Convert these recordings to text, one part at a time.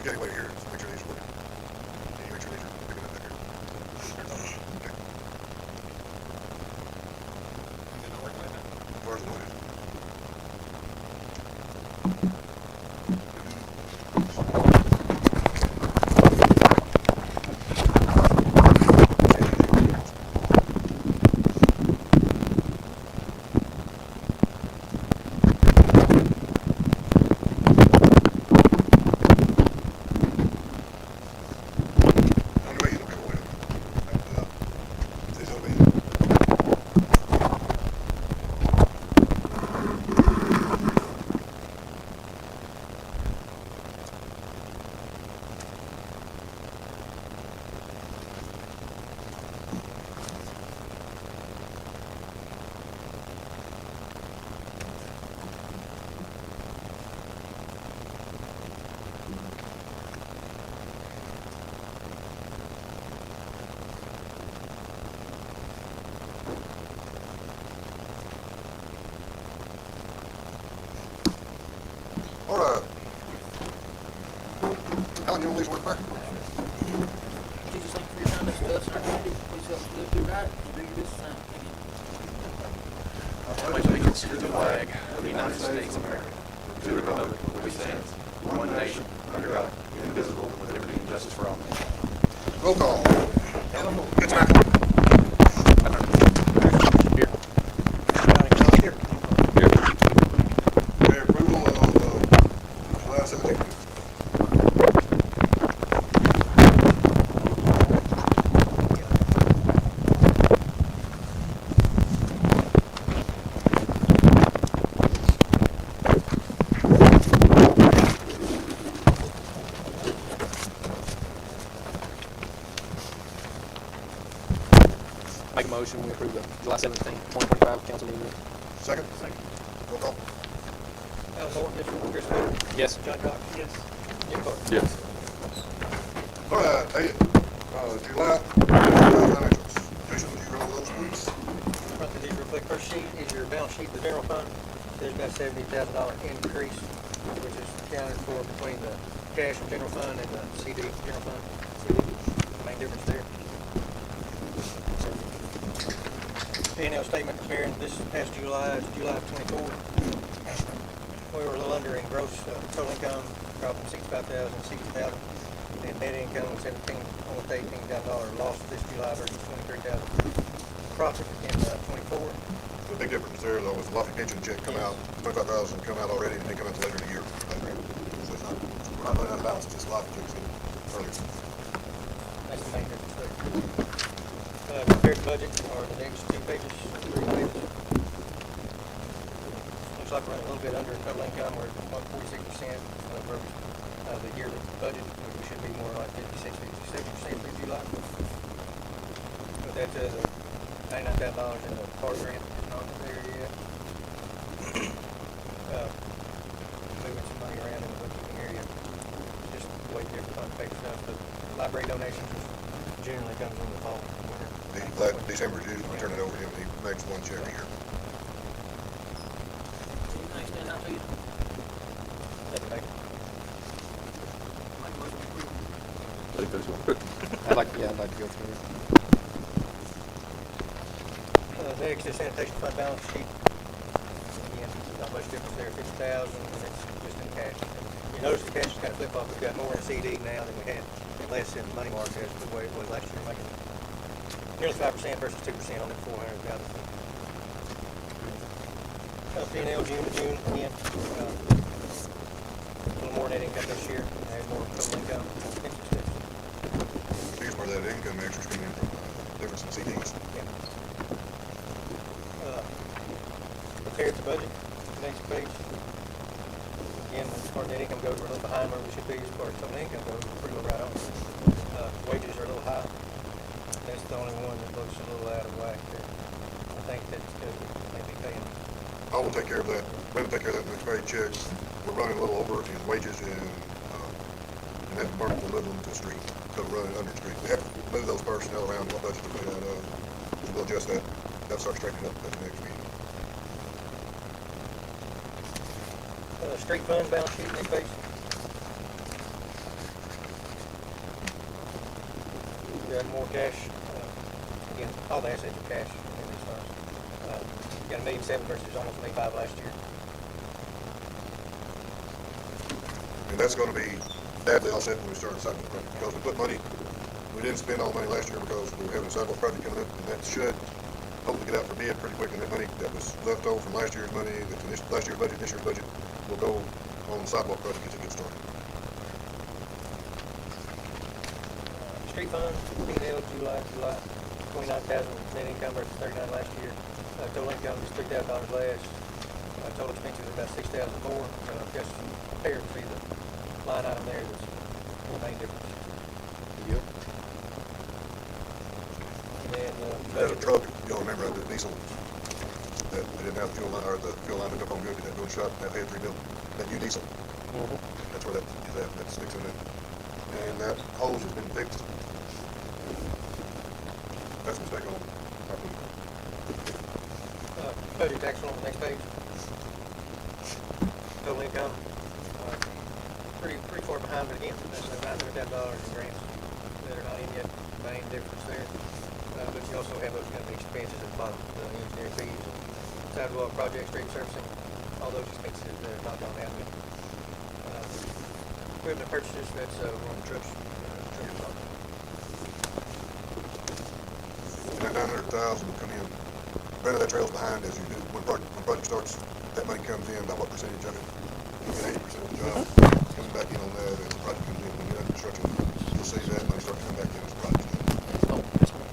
Okay, wait here. Let's make sure these are working. Can you make sure these are picking up back here? Okay. As far as the noise. All right. Alan, you want these work back? Jesus, thank you for your time and stuff, sir. Please help us live through right and do your business time. I pledge allegiance to the flag of the United States of America, to the republic for which it stands, one nation, under God, indivisible, with liberty and justice for all. Roll call. It's back. Here. Okay, approval of July 17th. Make a motion, we approve the July 17th, 2025 council meeting. Second? Roll call. Al Moore, yes, Chris Bailey, Yes. John Cox, yes, Jim Clark. Yes. All right, hey, July financials. Jason, would you roll those, please? Run through these real quick. First sheet is your balance sheet, the general fund. There's about $70,000 increase, which is accounted for between the cash and general fund and the CD general fund. CD, main difference there. P&L statement comparing this past July to July of '24. We were a little under in gross total income, dropped from 65,000 to 60,000. And net income was almost $18,000 loss this July versus 23,000 profit in '24. The big difference there, though, was the Lafayette pension check come out, 25,000 come out already, and they come out later in the year. So it's not, we're not running out of balance, it's just Lafayette checks in earlier. That's the main difference there. Compared to budget are the next 3 pages. Looks like we're running a little bit under total income. We're at 46% over the yearly budget, which we should be more like 56, 57% for July. But that the $99,000 in the car grant is not there yet. Moving some money around in the bookkeeping area. Just way different fund pay stuff. The library donations generally comes in the fall. December due, we turn it over to him, he makes one check a year. Anything stand out to you? I'd like to go through it. Next is sanitation fund balance sheet. Again, not much difference there, 50,000, and it's just in cash. You notice the cash is kind of flip-flop. We've got more in CD now than we had, and less in money market as the way it was last year, making nearly 5% versus 2% on that 400,000. P&L June to June, again, a little more net income this year, and had more total income. Here's where that income extra's coming in from, difference in CDs. Yeah. Compared to budget, next page. Again, as far as net income goes, we're a little behind where we should be. As far as total income goes, we're pretty well right on. Wages are a little high. That's the only one that looks a little out of whack there. I think that's good. Maybe paying. I will take care of that. We'll take care of that next pay check. We're running a little over in wages and that department will move them to the street. So we're running under the street. We have to move those personnel around what budget we're made out of. We'll adjust that. That'll start straightening up at the next meeting. Street fund balance sheet, next page. more cash. Again, all the assets are cash in these funds. Got $1,700,000 versus almost $1,500,000 last year. And that's gonna be badly offset when we start the sidewalk project, because we put money, we didn't spend all the money last year because we were having a sidewalk project coming up, and that should hopefully get out for bid pretty quick, and that money that was left over from last year's money, that's in last year's budget, this year's budget, will go on the sidewalk project as it gets started. Street fund, P&L, July, 29,000 net income versus 39 last year. Total income is $3,000 less. Total expenses are about 6,000 more. Just compare to see the line item there, that's the main difference. Yep. And then, That a truck, y'all remember the diesel, that we didn't have the fuel line, or the fuel line hooked up on good, that build shop, that had rebuilt, that new diesel, that's where that is at, that sticks in it. And that hose has been fixed. That's a mistake on our people. budget actual on the next page. Total income, pretty far behind, but again, that's $900,000 in grants that are not in yet. Main difference there. But you also have those kind of expenses at the bottom, the engineering fees, sidewalk project, street surfacing, all those expenses that are not gone down yet. Equipment purchases, that's one of the trucks. And that 900,000 will come in, better that trail's behind as you do, when project starts, that money comes in, about what percentage of it? You get 80% of the job, comes back in on that, as the project comes in, when you're under construction, you'll see that money start to come back in as the project comes in. Oh, this one.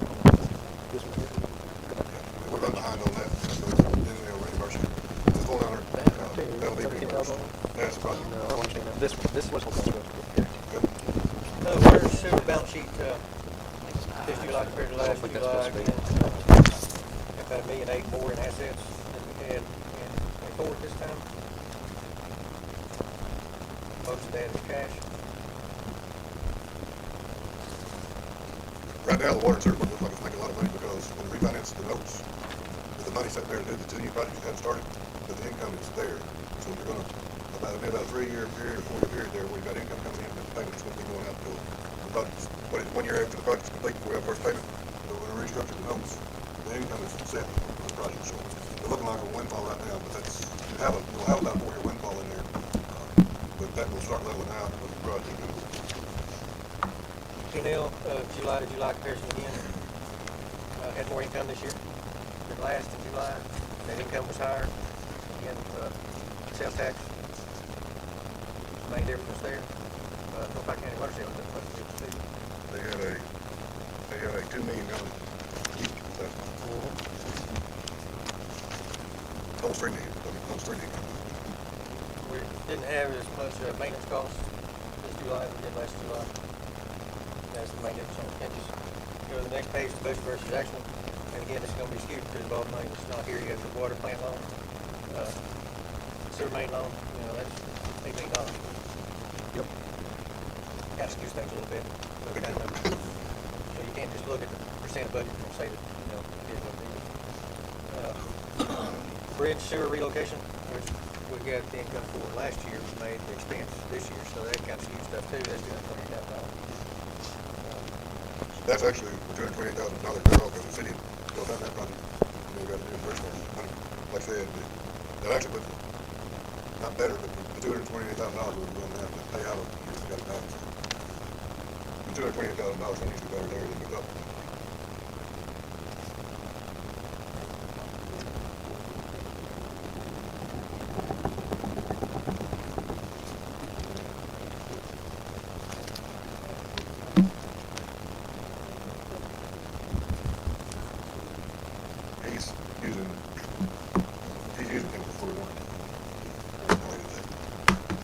This one here. Yeah, we're running behind on that, so then they'll reimburse you. The 400, that'll be reimbursed. That's the project. No, I don't understand that. This was what was. Water and sewer balance sheet, this July compared to last think that's July, supposed to be. again, about $1.8 million more in assets than we had in '24 at this time. Most of that is cash. Right now, the water and sewer board looks like it's making a lot of money because when we refinance the notes, the money's sitting there to do the 2 new projects that haven't started, but the income is there. So you're gonna, about a 3-year period or 4-year period there where you've got income coming in, but the payment's gonna be going out to the projects. But it's 1 year after the project's complete, before we have first payment, so we're gonna restructure the notes. The income is set for the project, so we're looking like a windfall right now, but that's, we'll have about a 4-year windfall in there. But that will start leveling out with the project. P&L, July to July comparison again, had more income this year than last in July. Net income was higher. Again, sales tax, main difference there. Norfolk County water sales, that's much difference too. They had a $2 million each. Almost $3 million. Almost $3 million. We didn't have as much maintenance costs this July as we did last July. That's the main difference on the expenses. Go to the next page, the budget versus actual. And again, it's going to be skewed because the ball money is not here yet. The water plant loan, sewer main loan, that's $8 million. Yep. Kind of skews things a little bit. But kind of, so you can't just look at the percent budget and say that, it is what it is. Bridge sewer relocation, which we got the income for last year, we made the expense this year, so that kind of skews stuff too. That's $220,000. That's actually $228,000 better off because the city built out that project. And they got to do reimbursement money. Like I said, that actually puts, not better, but the $228,000 we're going to have to pay out of the years we got to balance. The $228,000 needs to be better there than we got. He's using him for 41.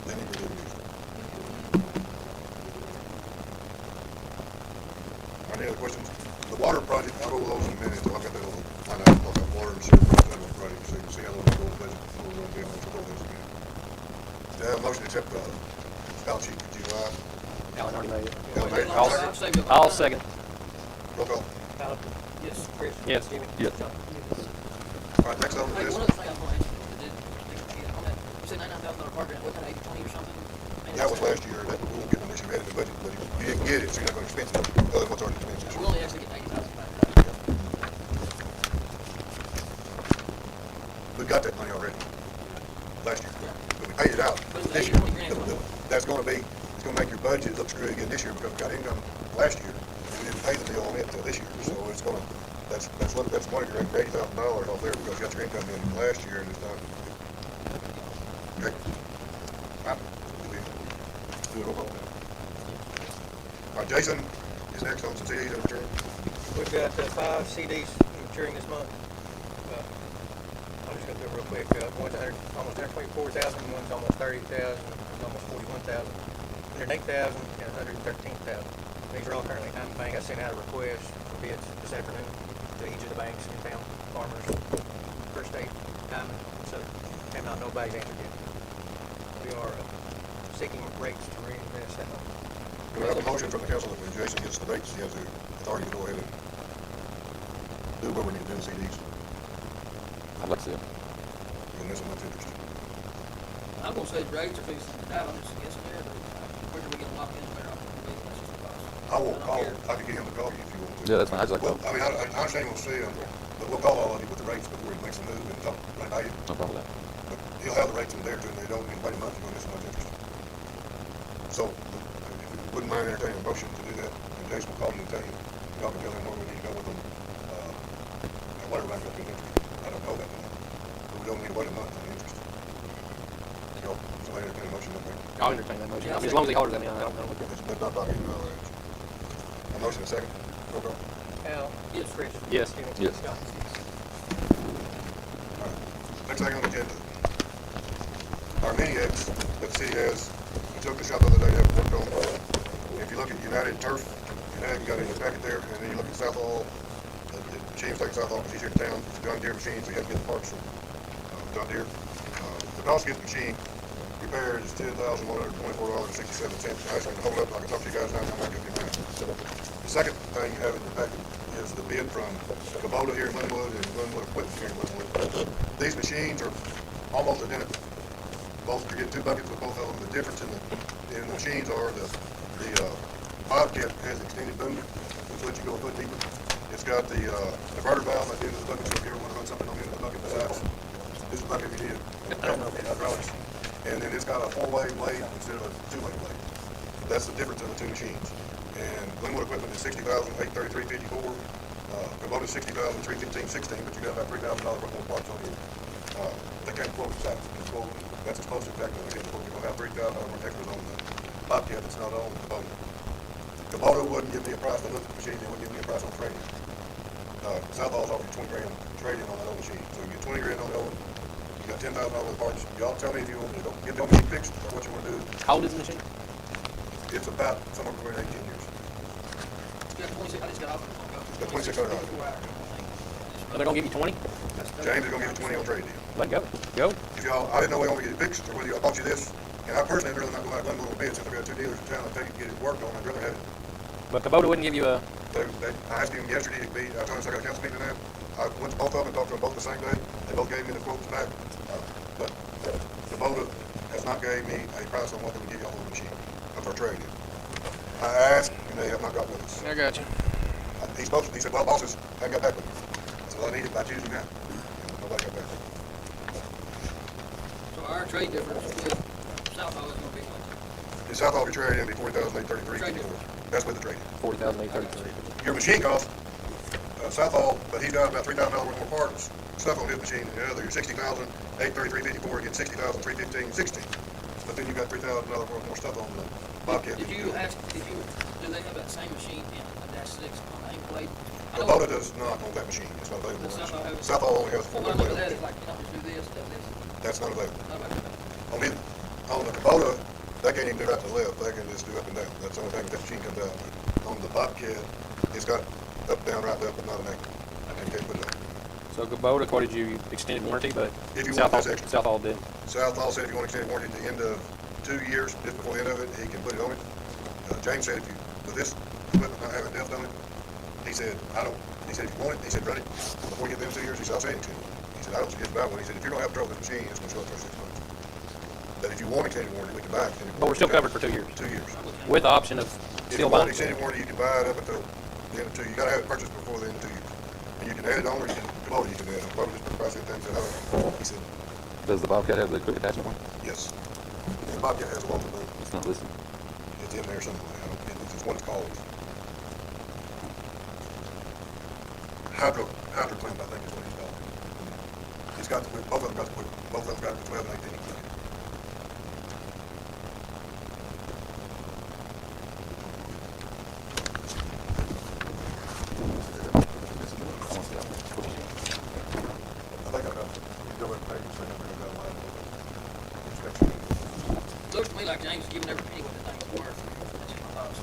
They need to be used. Any other questions? The water project, I'll go over those in a minute, so I've got that over. I know, I'll have water and sewer project, so you can see how long we go with budget, before we're going to be able to go those again. Do I have a motion to accept the balance sheet for July? Alan already made it. Alan made it. I'll second. Roll call. Alan? Yes. Chris? Yes. Jimmy? Yes. John? All right, next on the Hey, list. one other thing I was going to ask you, on that, you said $99,000 park grant, what kind of 80/20 or something? That was last year, that, we won't get them this year, we had it in the budget, but you didn't get it, so you're not gonna expense it, other than what's already expensed this We year. only actually get 80,000 back. We got that money already, last year, Yeah. but we paid it out But it's this like year. 20 grand. That's gonna be, it's gonna make your budget look screwy again this year, because we got income last year, and we didn't pay the bill on it until this year, so it's gonna, that's one of your $80,000 off there, because you got your income in last year, and it's not. Okay. All right. Do it all. All right, Jason is next on some CDs that return. We've got 5 CDs maturing this month. I'll just go through them real quick. One's almost 124,000, one's almost 30,000, one's almost 41,000, 108,000, and 113,000. These are all currently in the bank. I sent out a request for bids this afternoon to each of the banks in town, Farmers, First State, Diamond, so have not nobody's answered yet. We are seeking rates to reinvest that money. We have a motion from the council that when Jason gets the rates, he has the authority to go ahead and do what we need to do in CDs, I'd like to see it. and this one's interesting. I'm gonna say rates are fixing to die, I'm just guessing there, but where do we get locked in there? That's just a cost. I will don't call, care. I can get him to call you if you want to. Yeah, that's fine. I'd just like Well, to. I mean, I understand you want to see him, but we'll call all of you with the rates before he makes a move and talk right by you. No problem with that. But he'll have the rates in there, and they don't anybody month on this much interest. So, if you wouldn't mind entertaining a motion to do that, and Jason will call you and tell you, y'all can tell him where we need to go with them. And whatever might be interest. I don't know that, but we don't need to wait a month on the interest. So, somebody entertain a motion, okay? I'll entertain that motion. Yeah, I mean, as long as he holds that, I don't know. That's not talking about that. A motion, a second. Roll call. Al? Yes. Chris? Yes. Kenny? Yes. Scott? All right. Next thing on the agenda. Our mini X that the city has, we took the shop the other day, have worked on. If you look at United Turf, United, you got it in your packet there, and then you look at South Hall, the machine's taking South Hall, because he's here in town, it's a John Deere machine, so you have to get the parts from John Deere. The cost of the machine repaired is $10,124.67. Actually, hold up, I can talk to you guys now, I'm not giving you a minute. The second thing you have in your packet is the bid from Kubota here in Glenwood and Glenwood Equipment here in Glenwood. These machines are almost identical. Both, you're getting 2 buckets with both of them. The difference in the machines are the Bobcat has extended boom, which lets you go a foot deeper. It's got the diverter valve at the end of the bucket, so if you ever want to run something on the end of the bucket besides this bucket if you need it. Hydraulics. And then it's got a 4-way blade instead of a 2-way blade. That's the difference in the 2 machines. And Glenwood Equipment is $60,833.54. Kubota is $60,315.16, but you got about $3,000 worth more parts on it. They can't quote exactly. That's as close to exactly what they can quote. You're gonna have $3,000 more extras on the Bobcat that's not on the Kubota. Kubota wouldn't give me a price. They looked at the machine, they wouldn't give me a price on trade-in. South Hall's offering $20,000 trade-in on that old machine. So you get $20,000 on the old one. You got $10,000 worth of parts. Y'all tell me if you want to get the old machine fixed or what you want to do. How old is the machine? It's about somewhere between 18 years. It's got 26, I just got off. Got 2,600 on it. 24 hours. Are they gonna give you 20? James is gonna give you 20 on trade-in. Let it go. Go. If y'all, I didn't know we want to get it fixed, or whether I bought you this, and I personally would rather not go out Glenwood on bid, since I've got 2 dealers in town that take it, get it worked on, I'd rather have it. But Kubota wouldn't give you a. I asked him yesterday to be, I told him I got a council meeting tonight, I went to both of them and talked to them both the same day, they both gave me the quotes back, but Kubota has not gave me a price on what they would give y'all on the machine, for trade-in. I asked, and they have not got with us. I got you. He said, well, bosses, haven't got back with me. I said, well, I need it by Tuesday night. And nobody got back with me. So our trade difference with South Hall is gonna be like, The South Hall trade in be $40,833.54. That's with the trade-in. 40,833. Your machine cost, South Hall, but he's got about $3,000 worth more parts, stuff on his machine than the other. You're $60,833.54, you get $60,315.16. But then you got $3,000 worth more stuff on the Bobcat. do they have that same machine in a -6 on the nameplate? I know- Kubota does not on that machine. It's not available. Does on South Hall that have machine. it? South Hall only has a Well, 4-way what I know blade. that is like, companies do this, does this, That's not available. not about that. On the Kubota, they can't even do that to the left. They can just do up and down. That's the only thing that machine comes out. On the Bobcat, it's got up, down, right, left, but not an angle. And you can't put it on. So Kubota quoted you extended warranty, but If you South want Hall, this extra. South Hall did. South Hall said if you want to extend warranty at the end of 2 years, just before the end of it, he can put it on it. James said if you, with this equipment not having depth on it, he said, he said if you want it, he said run it before you get them 2 years, he said, I'll say it to you. He said, I don't suggest buy one. He said, if you're gonna have trouble with the machine, it's gonna show up for 6 months. that if you want extended warranty, we can buy extended warranty. But we're still covered for 2 years, 2 years. with the option of If you still want buying. extended warranty, you can buy it up until the end of 2 years. You gotta have it purchased before the end of 2 years. And you can add it on, or you can, Kubota you can add it on. Kubota just put the price of things out. He said, Does the Bobcat have the quick attachment one? yes. And the Bobcat has a longer one. It's not listed. It's in there somewhere. It's just what it's called. Hydro clamp, I think is what it's called. It's got both of them got the 12 and 18. I think I got, you go back and say, I got a line of inspection. Looks to me like James is giving every penny what the thing's worth. That's my thoughts.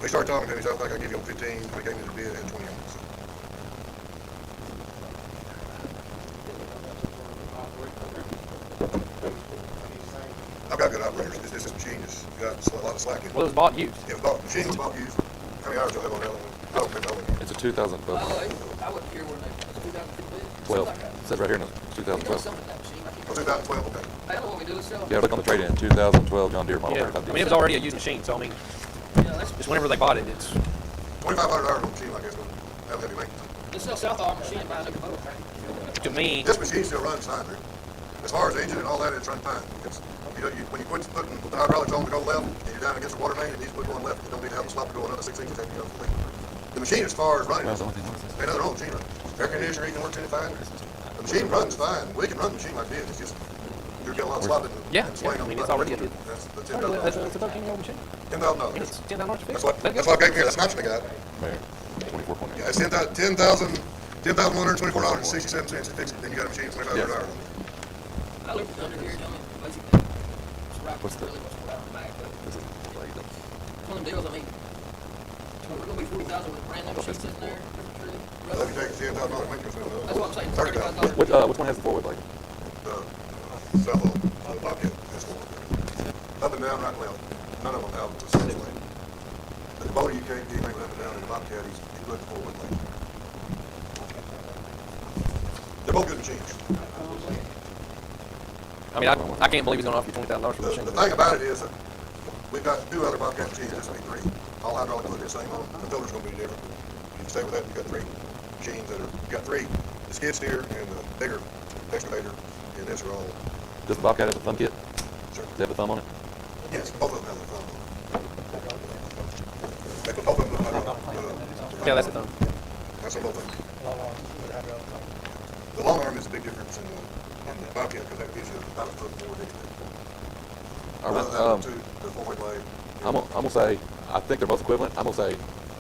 We started talking to him, I think I give you 15, we gave me the bid and 20 on it. So. I've got good operators. This machine has got a lot of slack in it. Well, it was bought used. It was bought, the machine was bought used. How many hours do I have on that one? I don't remember. It's a 2012. Oh, I wouldn't care when it's 2015. 12. Like that. It says right here, no, You know 2012. something with that machine. I Well, can't 2012, okay. I don't know what we do is sell. Yeah, look on the trade-in, 2012 John Deere model. Yeah, I mean, it was already a used machine, so I mean, Yeah, let's just whenever they bought it, it's, 2,500 hours on the machine, I guess, that'll heavy maintenance. sell Southall machine and buy a new Kubota. to me, This machine still runs fine, Rick. As far as the engine and all that, it's run fine. It's, when you quit putting the hydraulics on to go left, and you're down against the water main, it needs to put going left. You don't need to have the slop to go another 6 inches after you go complete. The machine, as far as running, Well, that's the only thing on this. ain't nothing wrong with the machine running. Air conditioner, even works any fine. The machine runs fine. We can run the machine like this. It's just, you're getting a lot of slop Yeah, and swing yeah, I on mean, the it's button. already a- That's the that's $10,000. a 13-year-old machine. $10,000. It's $10 to fix. That's what I gave here. That's an option I got. There, 24.8. Yeah, it's $10,124.67 to fix it. Then you got a machine, 2,500 hours. I looked under here, Johnny, basically, it's right, What's the- really what's right on the back, but This is like the- it's one of them deals, I mean, we're gonna be 40,000 with a brand new machine sitting there, really, Well, if you take $10,000 maintenance, that's what I'm saying, $30,000. $35. Which one has the forward leg? Several, Bobcat, that's one. Up and down, right and left. None of them have the same lane. The Kubota, you can't get anything up and down, and the Bobcat, he's good forward lane. They're both good machines. I mean, I can't believe he's gonna offer you $20,000 for the The machine. thing about it is that we've got 2 other Bobcat machines, this will be 3. All hydraulic fluid is the same on them. The filter's gonna be different. You stay with that, you've got 3 machines you've got 3. The skid steer and the bigger excavator, and this are all, Does the Bobcat have a thumb kit? sure. Does it have a thumb on it? Yes, both of them have the thumb on them. They put both of them in the hydraulic. Yeah, that's the thumb. That's on both of them. Long arm with a hydraulic pump. The long arm is a big difference in the Bobcat, because that gives you about a foot more dick. All right, Rather than the 4-point blade. I'm gonna say, I think they're both equivalent. I'm gonna say,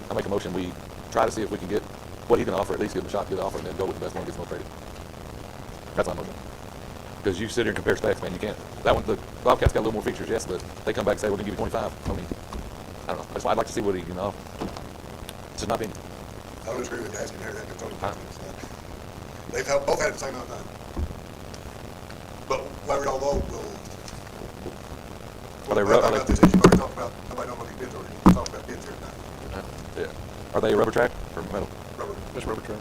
I make a motion, we try to see if we can get what he can offer, at least give him a shot, get the offer, and then go with the best one, gets most traded. That's my motion. Because you sit here and compare specs, man, you can't. That one, the Bobcat's got a little more features, yes, but they come back and say, we're gonna give you 25. I mean, I don't know. That's why I'd like to see what he can offer. It's just my opinion. I would agree with asking Harry that, because Tony Thompson's they've both had it at the same amount of time. But Larry, although will. Are they Well, are about they- this issue, already talked about, nobody knows what these bids are, we'll talk about bids here tonight. Yeah. Are they rubber track or metal? Rubber. Just rubber trim.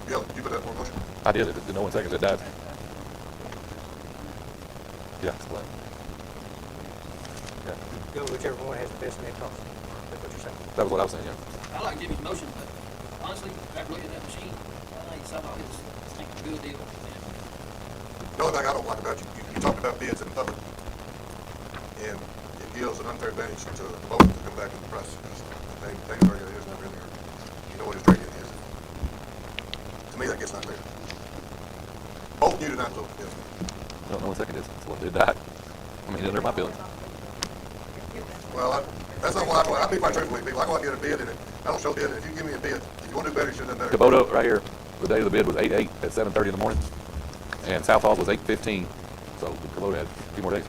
Yeah, you put that for a motion? I did it. No one seconds. It died. Yeah, it's black. Yeah, Go whichever one has the best net cost. That's what you're saying. that was what I was saying. Yeah. I like Jimmy's motion, but honestly, after looking at that machine, I think Southall is a good deal. The only thing I don't like about you talked about bids in the public, and it gives an unfair advantage to the voters to come back in the process. They already is not really, you know what his trade-in is. To me, that gets not fair. Both new to nine votes, yes. No one second is. It died. I mean, under my feelings. Well, that's not why I be quite truthful with people. I go out and get a bid, and I don't show bid. If you give me a bid, if you want to do better, you should have done better. Kubota right here. The day of the bid was 8/8 at 7:30 in the morning, and South Hall was 8:15. So Kubota had a few more days.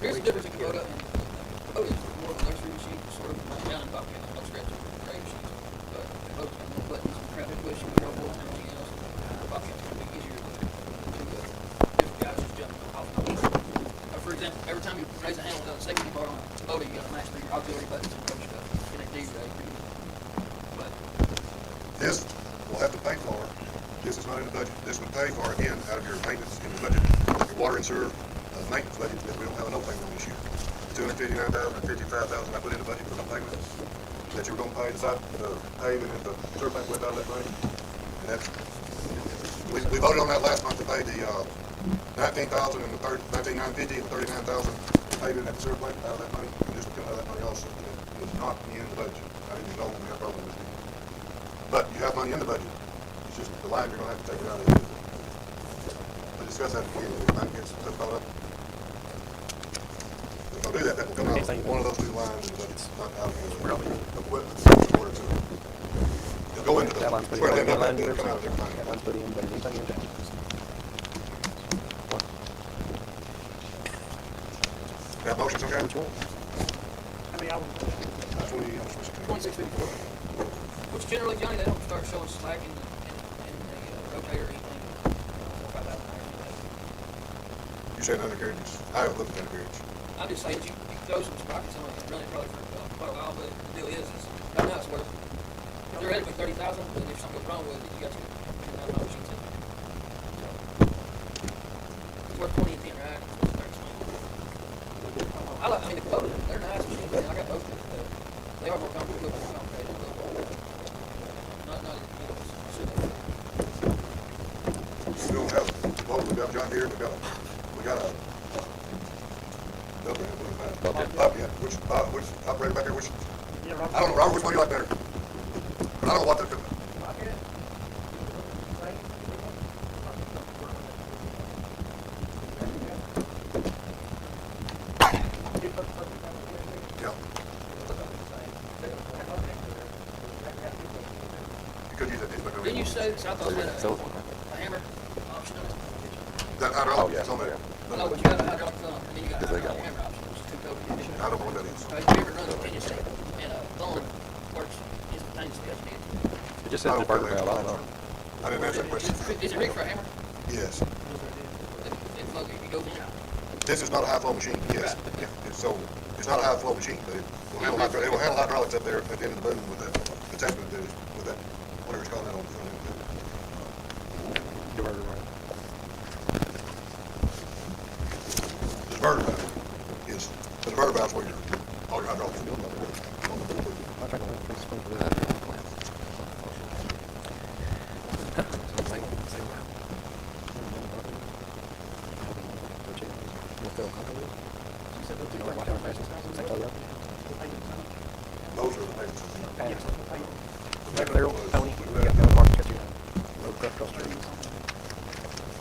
Here's the difference in Kubota and Kubota is more of a luxury machine, sort of down in Bobcat, no scratch trade machines. But Kubota's got more buttons, crap, push, you know, more than anything else. Bobcat's gonna be easier to different guys just jumping off the wheel. For example, every time you raise a handle on a safety bar on a Kubota, you gotta match the auxiliary buttons and push stuff. Get a D right. But This will have to pay for, this is not in the budget, this would pay for, again, out of your maintenance in the budget, your water and sewer, maintenance budget, that we don't have a no payment on this year. $259,000 and $55,000 I put in the budget for no payment, that you were gonna pay the side, the paving and the sewer plant went out of that money. And that's, we voted on that last month to pay the, $19,000 and the $19,950 and the $39,000 paving at the sewer plant out of that money, and this would come out of that money also. It was not in the budget, I didn't know we had a problem with it. But you have money in the budget, it's just the line you're gonna have to take it out of. We discussed that again, if that gets caught up. If I do that, that will come out of one of those two lines in the budget, not out of the equipment, in order to, it'll go into the, That line's pretty where it ended up, line, it'll come out of different that lines. line's put in, but anything in there. That motion's okay? Which one? Which generally, Johnny, they don't start showing slack in the rotator or anything. You said undercarriages, I haven't looked at undercarriages. I'm just saying, you throw some sprockets on it and run it probably for quite a while, but the deal is right now it's worth, if they're ready for 30,000, but if something goes wrong with it, you got $10,000 machines in it. It's worth 20 and 10, right? I mean, the Kubota, they're nice machines, I got those, they are more complicated, We don't have, well, we got John Deere, we got a, Bobcat, which operator back there, which, I don't know, Robert, which one do you like better? I don't know what they're doing. Yeah. You could use that. Didn't you say that South Dakota had So, a hammer option on it? That hydraulic, Oh, yeah. it's on there. No, but you got a hydraulic thumb, and then you got a Yes, they got hydraulic hammer option, which is two total conditions. I don't know what that is. If you ever run continuously, and a thumb works instantaneously as needed. It just says the burger valve, I don't know. I didn't answer that question. Is it rigged for a hammer? Yes. It goes in. This is not a high flow machine, yes. So, it's not a high flow machine, but it will handle hydraulics up there at the end of the boom with that attachment that is, with that, whatever it's called that on the front end. Diverter, right? The diverter valve is, the diverter valve is where all your hydraulics go. I'm trying to look for this one for that. Those are the payments. Tony, we got the other market yesterday. Road cut across the street.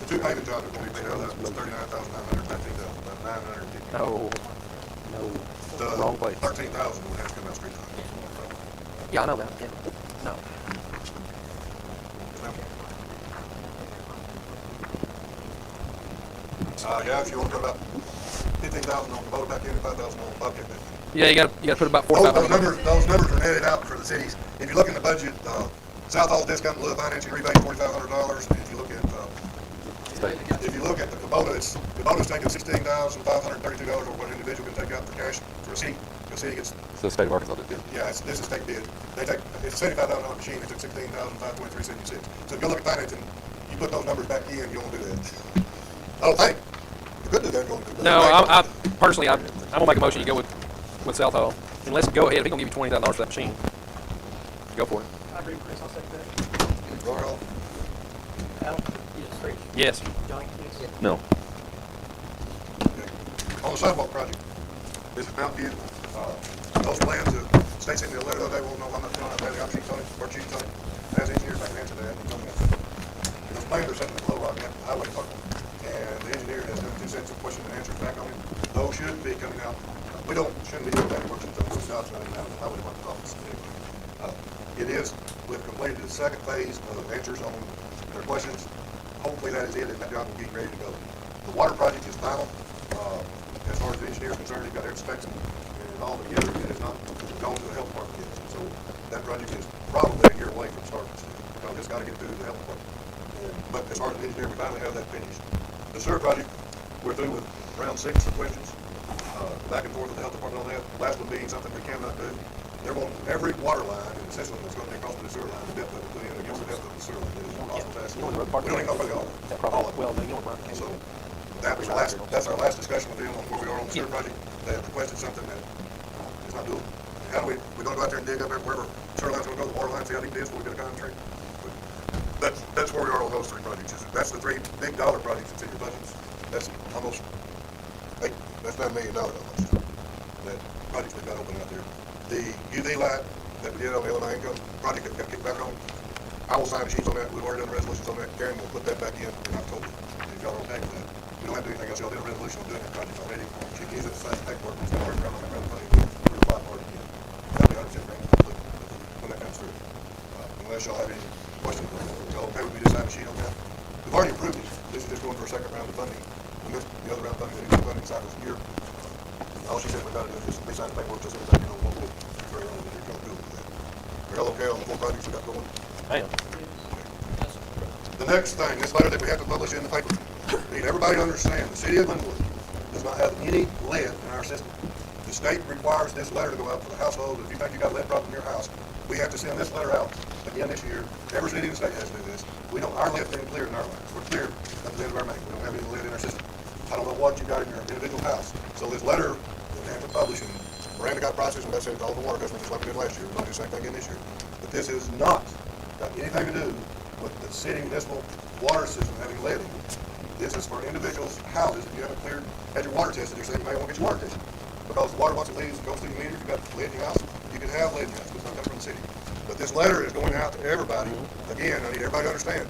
The two payment jobs are going to be paid out of that was $39,919, $950. No, no, The wrong place. $13,000 would have to come out street fund. Yeah, I know that, yeah. No. Yeah, if you want to put about 15,000 on the boat back in and 5,000 on the Bobcat back in. Yeah, you gotta put about 4 or 5 Those numbers are netted out for the cities. If you look in the budget, South Hall discount in lieu of financing rebate, $4,500. If you look at the Kubota's taking $16,532 or what an individual can take out for cash for a city. The city gets, the state of Arkansas did good. yeah, this is state bid. It's a $75,000 machine, they took $16,523.76. So if you look at financing, you put those numbers back in, you won't do that. I don't think. You could do that, you won't do that. No, I personally, I'm gonna make a motion, you go with South Hall. And let's go ahead, if he's gonna give you $20,000 for that machine, go for it. I agree with Chris, I'll second that. Roll call. Al? Yes. Johnny? Yes. No. Okay. On the sidewalk project, this is Mountain View. Those plans, the state sent me a letter the other day, won't know, I'm not telling, I've had the options on it, worksheets on it. As engineers, I can answer that. Those plans are sent to the Little Rock Highway Department, and the engineer has done 2 sets of questions and answers back on it. Those should be coming out. Shouldn't be doing that worksheets on those jobs running out of the Highway Department's office. It is, we've completed the second phase of answers on their questions. Hopefully that is it, and that job will be ready to go. The water project is final. As far as the engineer is concerned, they've got their specs and all together. It has not gone to the health department yet. So that project is probably a year away from starting. Because it's got to get through the health department. But as far as the engineer, we finally have that finished. The sewer project, we're through with round 6 of questions. Back and forth with the health department on that. Last one being something we cannot do. they're wanting every water line in the system that's gonna be across the sewer line, the depth of it, put in against the depth of the sewer line. It is impossible to ask. You know the road We department? don't even know where they are. That All probably, of well, them. you know where And so, that was our last, that's our last discussion with them on where we are on the sewer Yeah. project. They have requested something that is not doable. How do we're gonna go out there and dig up wherever sewer line's gonna go, the water line, see how deep it is before we get a contract? But that's where we are on those three projects. That's the three big dollar projects that's in your budgets. That's almost, that's $9 million almost. That projects we've got open out there. The UV light that we did on the Illinois income project that got kicked back on, I will sign the sheets on that. We've already done the resolutions on that. Karen will put that back in October. If y'all are okay with that. We don't have to do anything else. Y'all did a resolution on doing that project already. She can use it to sign the paperwork. It's not working around on that other money. We'll apply for it again. That'll be 100% grant complete when that comes through. Unless y'all have any questions, y'all okay with me just signing a sheet on that? We've already approved it. This is just going for a second round of funding. And this, the other round of funding, the funding cycle's a year. All she said we gotta do is just re-sign the paperwork just so that you know what we're very early that you're gonna do with that. Are y'all okay on the 4 projects we got going? I am. The next thing, this letter that we have to publish in the paper, need everybody to understand, the city of Glenwood does not have any lead in our system. The state requires this letter to go out for the household. If you think you got a lead problem in your house, we have to send this letter out again this year. Every city in the state has to do this. We don't, our lead's been clear in our lines. We're clear at the end of our main. We don't have any lead in our system. I don't know what you got in your individual house. So this letter that we have to publish, and Miranda got processed and got sent to all the water customers just like we did last year. We're gonna do the same thing again this year. But this is not got anything to do with the city municipal water system having lead in it. This is for individuals' houses. If you haven't cleared, had your water tested, you're saying you may want to get your water tested. Because the water, once it leaves and goes through your meter, if you've got lead in your house, you can have lead in your house, but it's not coming from the city. But this letter is going out to everybody. Again, I need everybody to understand.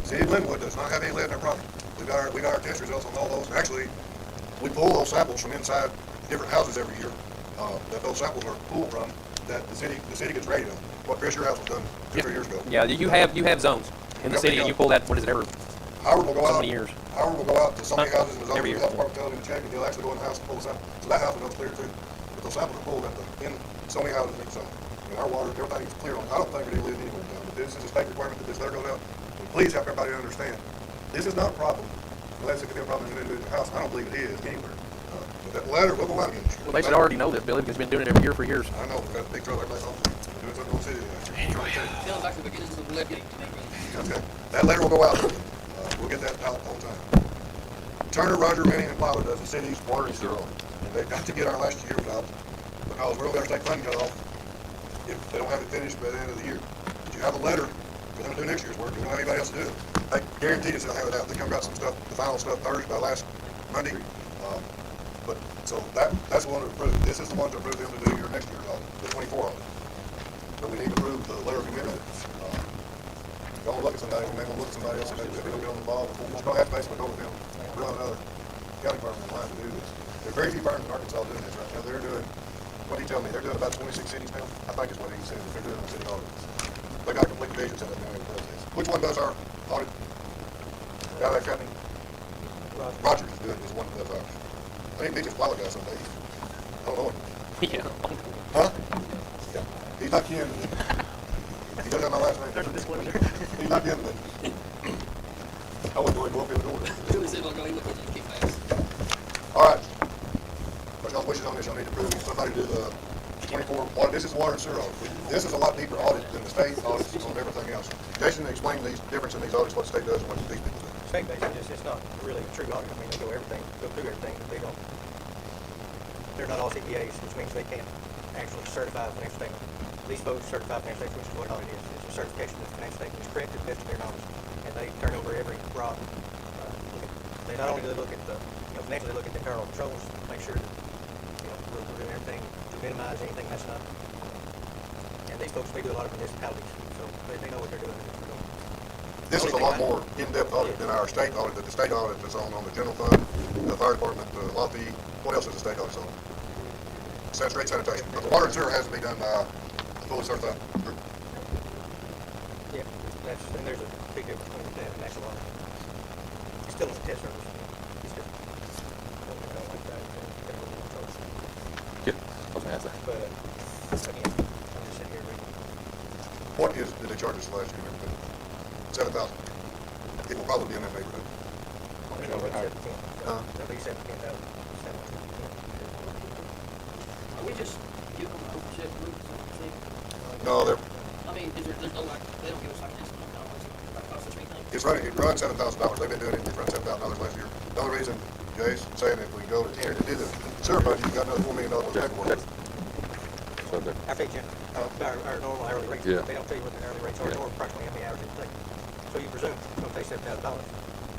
The city of Glenwood does not have any lead in our product. We got our test results on all those. And actually, we pull those samples from inside different houses every year, that those samples are pulled from, that the city gets rated on. What Chris, your house was done 2 or 3 years ago. Yeah, you have zones in the Yep, city, we and do. you pull that, what is it, every, Howard will go So out. many years. Howard will go out to so many houses in the zone. Every The year. health department tell him to check, and he'll actually go in the house and pull the sample. So that house will know it's clear too. But those samples are pulled in so many houses in each zone. And our water, everything is clear on it. I don't think we need to live anywhere down. But this is a state requirement that this letter goes out. And please help everybody to understand. This is not a problem. Unless it could be a problem in an individual house. I don't believe it is anywhere. But that letter will go out again. well, they should already know this, Billy, because we've been doing it every year for years. I know, we've got a big trouble. Everybody's home. Doing something on the city. Anyway. Sounds like the beginning of the lead getting to me. Okay. That letter will go out. We'll get that out on time. Turner, Roger, Manning, and Plywood does the city's water and sewer. And they've got to get our last year's out because we're going to take funding cut off if they don't have it finished by the end of the year. But you have a letter for them to do next year's work. We don't have anybody else to do it. They guarantee us they'll have it out. They come got some stuff, the final stuff Thursday by last Monday. But so that's the one to approve. This is the one to approve them to do your next year's audit, the 24 audit. So we need to approve the letter of commitment. Don't look at somebody, we may look at somebody else, and they don't get on the ball. We're gonna have to basically go with them. We'll have another county firm in line to do this. There are very few firms in Arkansas doing this right now. They're doing, what he tell me, they're doing about 26 cities now. I think is what he said, they're doing the city audits. They got a complete division set up now in the process. Which one does our audit? Out of that company? Rogers is doing, is the one that does ours. I think they just while ago some days. I don't know him. Yeah. Huh? Yeah. He's not Ken. He doesn't have my last name. There's a disclosure. He's not Ken. I wouldn't go and go up in the door. Really said, like, oh, he looked like he kicked ass. All right. What y'all's wishes on this? Y'all need to approve somebody to do the 24 audit. This is water and sewer audit. This is a lot deeper audit than the state audits on everything else. Jason, explain these difference in these audits, what the state does and what these people do. State-based, it's not really a true audit. I mean, they go through everything, but they don't, they're not all CPAs, which means they can't actually certify a financial statement. These folks certify financial statements, which is what an audit is. It's a certification that the financial statement is correct to the best of their knowledge. And they turn over every rock. They not only do they look at the, financially they look at the internal controls, make sure that, we're doing everything to minimize anything messing up. And these folks, they do a lot of municipalities, so they know what they're doing. This is a lot more in-depth audit than our state audit, that the state audit is on the general fund, the fire department, the lot fee. What else is the state audit on? Straight sanitation. But the water and sewer has to be done by a fully certified group. Yeah, and there's a big difference between that and national audit. It's still in the test service. It's still. Yeah, I was gonna ask that. But, again, I'm just sitting here reading. What did they charge us last year? 7,000. It will probably be in that neighborhood. It'll be 17,000. Are we just give them an open check group or something? No, they're, I mean, there's no like, they don't give us like an estimate of how much it costs us or anything? it runs $7,000. They've been doing it, it's run $7,000 last year. The only reason Jay's saying if we go to 10 to do the sewer budget, you got another $4 million worth of paperwork. So there. I think, our normal hourly rates, Yeah. they don't tell you what the hourly rates are, Yeah. or approximately how many hours it takes. So you presume it's gonna take $7,000.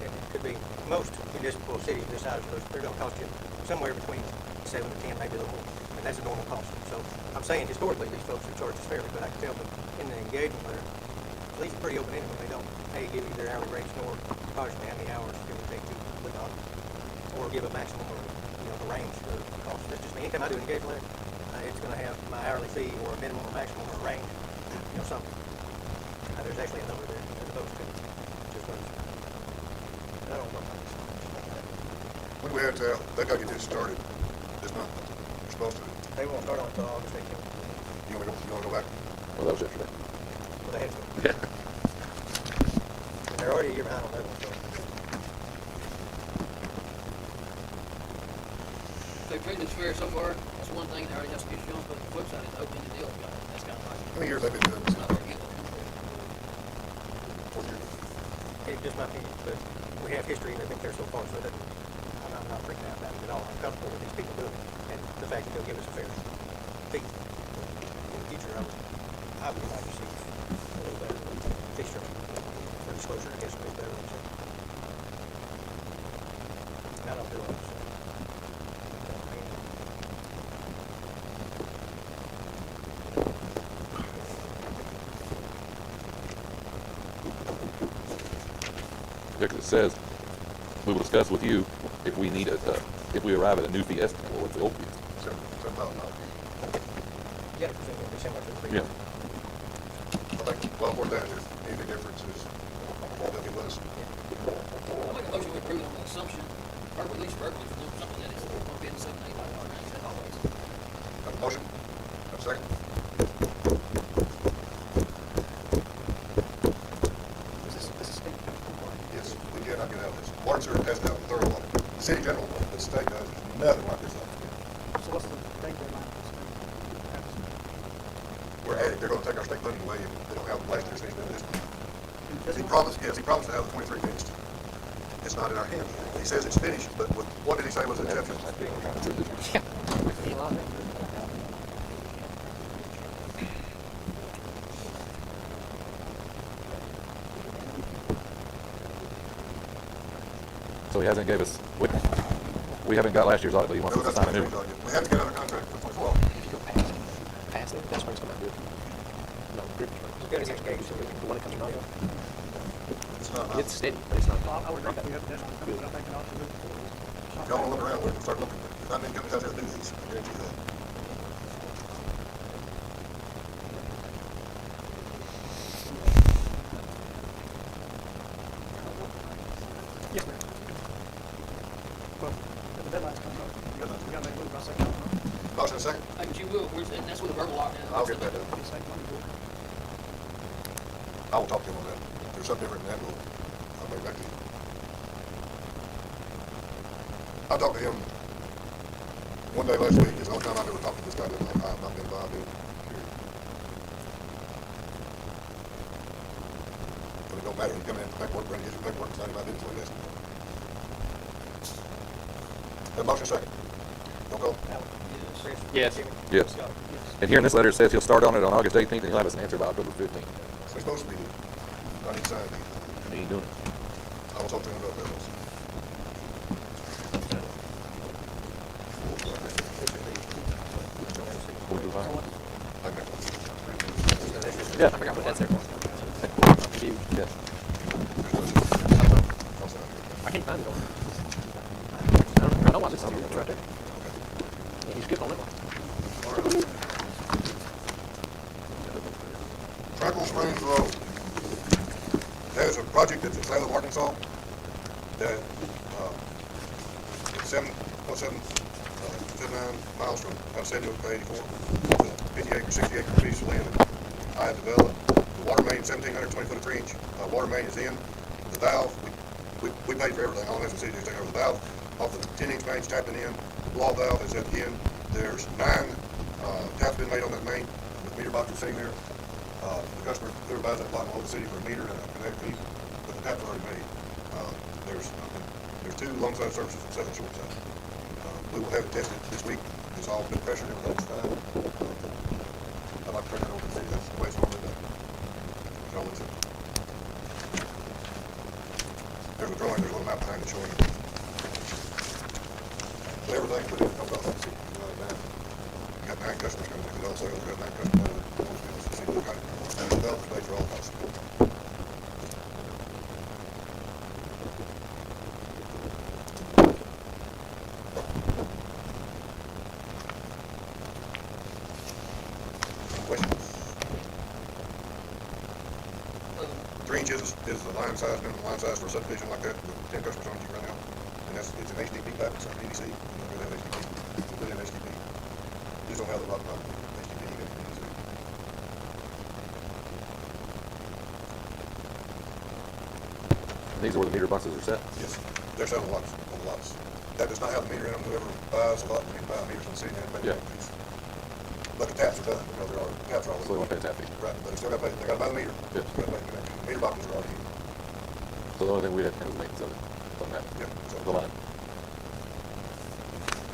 And it could be, most municipal cities this size, they're gonna cost you somewhere between 7 to 10, maybe a little more. And that's a normal cost. So I'm saying historically, these folks have charged us fairly, but I can tell them in the engagement letter, at least pretty open-ended when they don't, hey, give you their hourly rates, nor approximately how many hours it would take to put on, or give a maximum or, a range for the cost. That's just me. Anytime I do an engagement letter, it's gonna have my hourly fee or a minimum or maximum or a range, something. There's actually a number there as opposed to just those. I don't know. When we had to, they gotta get this started this month. We're supposed to. They won't start on until August 18th. You wanna go back? Well, that was yesterday. Well, they have to. Yeah. And they're already a year behind on that one, so. They've treated us fair so far, that's one thing that already has to be shown, but the flip side is the open deal, that's kind of like, How many years they've been doing it's this? not very good. 4 years. It just might be, but we have history and they've been there so far, so that I'm not freaking out about it at all. I'm comfortable with these people doing it and the fact that they'll give us a fair fee. In the future, I would like to see a little better fee structure for disclosure, I guess, would be better. So. I don't do it, so. Because it says, we will discuss with you if we need if we arrive at a new fee estimate, or what's the old fee estimate. $7,000. Yeah, presume it'll be similar to the Yeah. previous. I think, well, more than that, if any differences, they'll give us. I'll make a motion to approve on the assumption, or at least verbally, for them, something that is going to be in the $7,000 to $8,000 range, that always. Have a motion? Have a second? Yes, we cannot get out of this. Water and sewer has to have a thorough audit. The city general, the state does nothing like this. So what's the date deadline for this thing? We're at it. They're gonna take our state funding away and they don't have the last year's finished this one. This He one? promised, yes, he promised to have the 23 finished. It's not in our hands. He says it's finished, but what did he say was an exception? So he hasn't gave us, we haven't got last year's audit, but he wants No, us to that's sign a what new he's one. We have to get under contract for 2012. If you go past it, that's when it's coming out good. No, good. Good as engaged. The one that comes from Nago. It's not. It's steady, but it's not. I would think we have this one, but I think it ought to move forward. Y'all wanna look around, we'll start looking. There's not many companies out there that do these. I guarantee you that. Yes, ma'am. Well, the deadline's coming up. We gotta make a move by second. Motion and second? Hey, but you will, and that's with a verbal lockdown. I'll get that done. It's like one book. I will talk to him on that. If there's something different than that, I'll bring it back to you. I talked to him one day last week. It's the only time I've ever talked to this guy. I've not been involved in it. But it don't matter. He come in for paperwork, bring his paperwork, sign my business like this. Have a motion second. Don't go. Chris? Yes. Jimmy? Yes. Scott? And here in this letter, it says he'll start on it on August 18th, and he'll have us an answer by October 15th. We're supposed to be, I need to sign it. He ain't doing it. I will talk to him about that. We'll do fine. Okay. Yeah, I forgot what that's there for. Huge. Yes. I can't find it on. I know why this is here. It's right there. Yeah, you skipped on it. Freckle Springs Road. There's a project that's in Salem, Arkansas, that, it's 79 miles from, out of 70 to 84. It's a 50 acre, 60 acre piece of land that I have developed. The water main, 1,720 foot of 3 inch, water main is in. The valve, we paid for everything, all the city just taking over the valve. Off the 10 inch main's tapping in, the wall valve is at the end. There's 9 Tap's been made on that main, the meter box is sitting there. The customer, whoever buys that lot in Oklahoma City for a meter and a connect fee, but the tap's already made. There's two long side services and 7 short side. We will have it tested this week. It's all been pressured, everything's fine. I'd like to turn that over to the city, that's the way it's normally done. That's all it's in. There's a drawing, there's a little map behind it showing it. But everything put in, no cost to the city. We got 9 customers coming in, we also got 9 customers. The city got it. And the developers pay for all costs. Questions? 3 inches is the line size, minimum line size for a subdivision like that, with 10 customers on it right now. And it's an HDP package, it's not EDC, you don't really have HDP, you put in HDP. You just don't have the bottom of HDP, you get EDC. These are where the meter boxes are set. Yes, they're selling lots, on lots. That does not have the meter in them, whoever buys a lot, we can buy meters from the city and pay Yeah. the fees. But the taps are done, because taps are always. So they won't pay a tap fee. Right, but they still gotta pay, they gotta buy the meter. Yep. They gotta pay the connection. Meter boxes are already in. So the only thing we have to handle is maintenance of it. Doesn't matter. Yep, so. The line.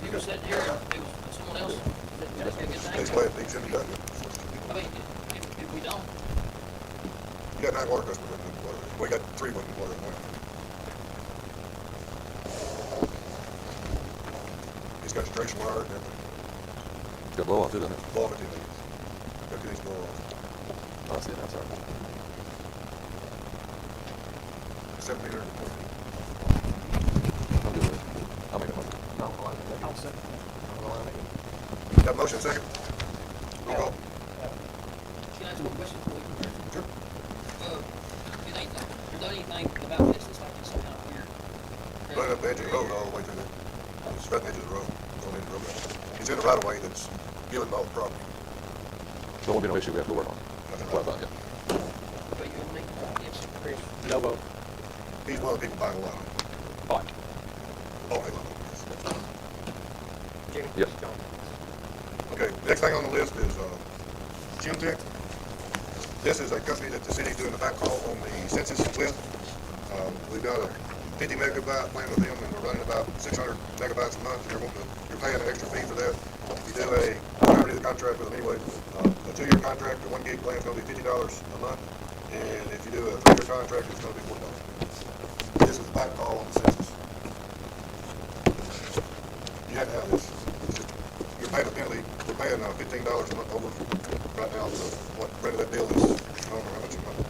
You were sitting here, it was someone else, that must be a good It's thing. glad these should be done. I mean, if we don't, You got 9 water customers, we got 3 with water and 1. He's got extraction wire and everything. It's got blow off too, doesn't it? Blow off it, got 2 inch blow off. Oh, I see it now, sorry. 7 meter and 20 feet. I'm good with it. I'll make a motion. I'll second. Got a motion, second? Roll call. can I ask one question before we go there? Sure. It ain't, there's not anything about this that's like some kind of weird. Right up the edge of the road all the way through there. It's right at the edge of the road, going into the road. It's in the right of way that's given by all the property. So there won't be no issue we have to work on. That's what I thought, yeah. But you'll make, yes, Chris, No vote. He's one of the people buying a lot of it. Fine. Oh, they love it. Jimmy? Yep. John? Okay, next thing on the list is, Gemtech. This is a company that the city's doing the backhaul on the census with. We've got a 50 megabyte plan with them, and we're running about 600 megabytes a month. You're paying an extra fee for that. If you do do the contract with them anyway, a 2-year contract, the 1 gig plan is gonna be $50 a month. And if you do a 3-year contract, it's gonna be $40. This is the backhaul on the census. You have to have this. You're paying a penalty, we're paying $15 a month over right now, so what rate of that bill is, I don't know how much a month.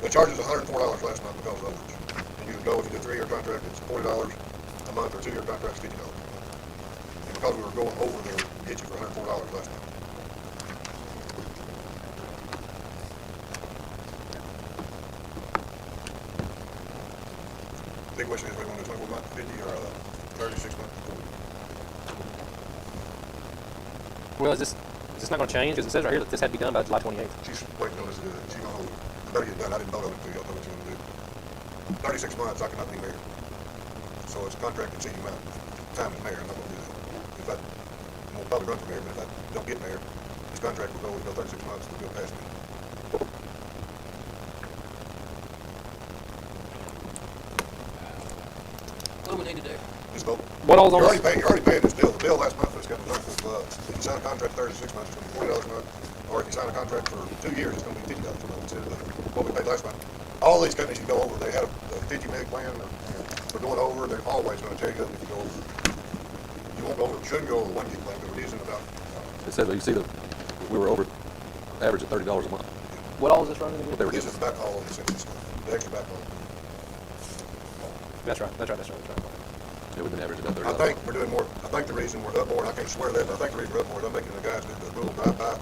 The charge is $104 last month because of overage. And you can go, if you do a 3-year contract, it's $40 a month, or 2-year contract, it's $50. And because we were going over, they would get you for $104 last month. Big question is, we want to do 24 month 50 or 36 month 40. Well, is this not going to change? Because it says right here that this had to be done by July 28th. She's waiting on us to do it. She's gonna hold it. You better get it done. I didn't vote on it until y'all know what you're gonna do. 36 months, I cannot be mayor. So it's a contract and city amount. Time as mayor, I'm not gonna do that. If I, I'm gonna probably run for mayor, but if I don't get mayor, this contract will go 36 months, it'll go past me. what do we need to do? Just vote. What all's on You're this? already paying this bill. The bill last month was gonna be $104. If you sign a contract 36 months, it's gonna be $40 a month. Or if you sign a contract for 2 years, it's gonna be $50 a month instead of what we paid last month. All these companies you go over, they have a 50 meg plan, or for going over, they're always gonna tear you up if you go over. You won't go over, shouldn't go over the 1 gig plan, but we're using about, It says, you see that we were over average at $30 a month. What all is this running What again? they were this getting. is the backhaul on the census stuff, the extra backhaul. That's right. It would have been average about $30. I think we're doing more, I think the reason we're up more, and I can't swear that, but I think the reason we're up more is I'm making the guys do the rural drive-by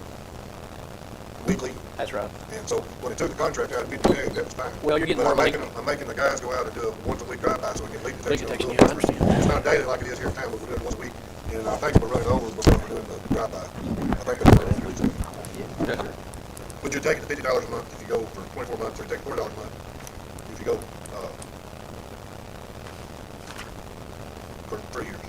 weekly. That's right. And so when it took the contract out of 50 meg, that was fine. Well, you're getting But more I'm money. making the guys go out and do a once a week drive-by so we can leak Leak detection. detection, yeah, I understand. It's not daily like it is here in town, but we're doing it once a week. And I think we're running over because we're doing the drive-by. I think that's what we're doing. Yeah. But you're taking the $50 a month if you go for 24 months, or you take $40 a month if you go, for 3 years.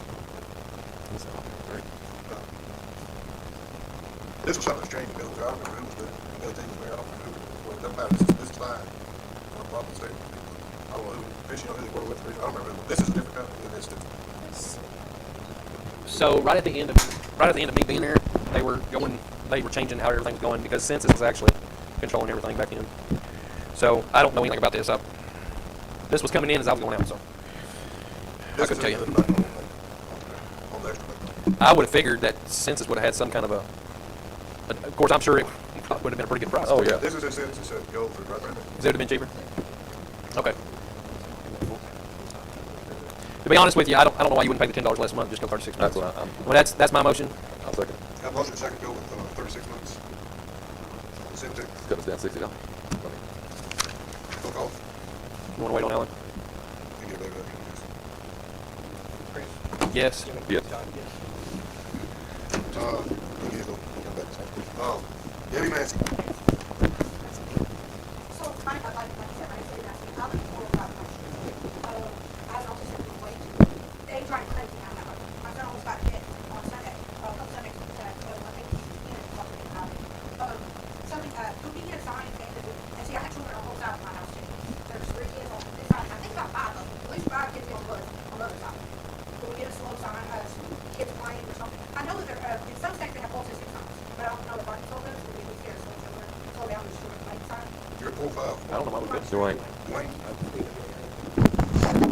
This was something that's changed, because I remember who was the other team was there, I don't remember who, well, it doesn't matter, this is fine. I'm probably saying, I don't know who, Fish, you know who they were with, I don't remember who, this is a different company than this, So right at the end of me being there, they were changing how everything was going because Census was actually controlling everything back then. So I don't know anything about this. This was coming in as I was going out, so I couldn't tell you. On the extra. I would have figured that Census would have had some kind of a. Of course, I'm sure it would have been a pretty good price. Oh, yeah. This is a sentence that said go through, right there. It would have been cheaper. Okay. To be honest with you, I don't know why you wouldn't pay the $10 less a month. Just go 36 months. That's what I'm, Well, that's my motion. I'll second. Got a motion second go with 36 months. Send it, Cut us down $60. go call. You want to wait on Alan? You can get that. Chris? Yes. Yes. John, yes. He's gonna come back. Debbie Massey. So, like I said, I said, I live in 405 I was also sitting in wait. They tried to crazy down that road. My son almost got hit on Sunday, a couple Sundays before that, I think he ended up talking about it. Something, could we get a sign and see, I had children on both sides of my house too. There's 3 kids on this side, I think about 5 of them, at least 5 kids on the other side. Could we get a slow sign, kids playing or something? I know that there, in some states they have autistic signs, but I don't know if Arkansas does, or we would care so children slow down the street lane sign. You're at 4-5. I don't know why we couldn't. Dwayne. Dwayne.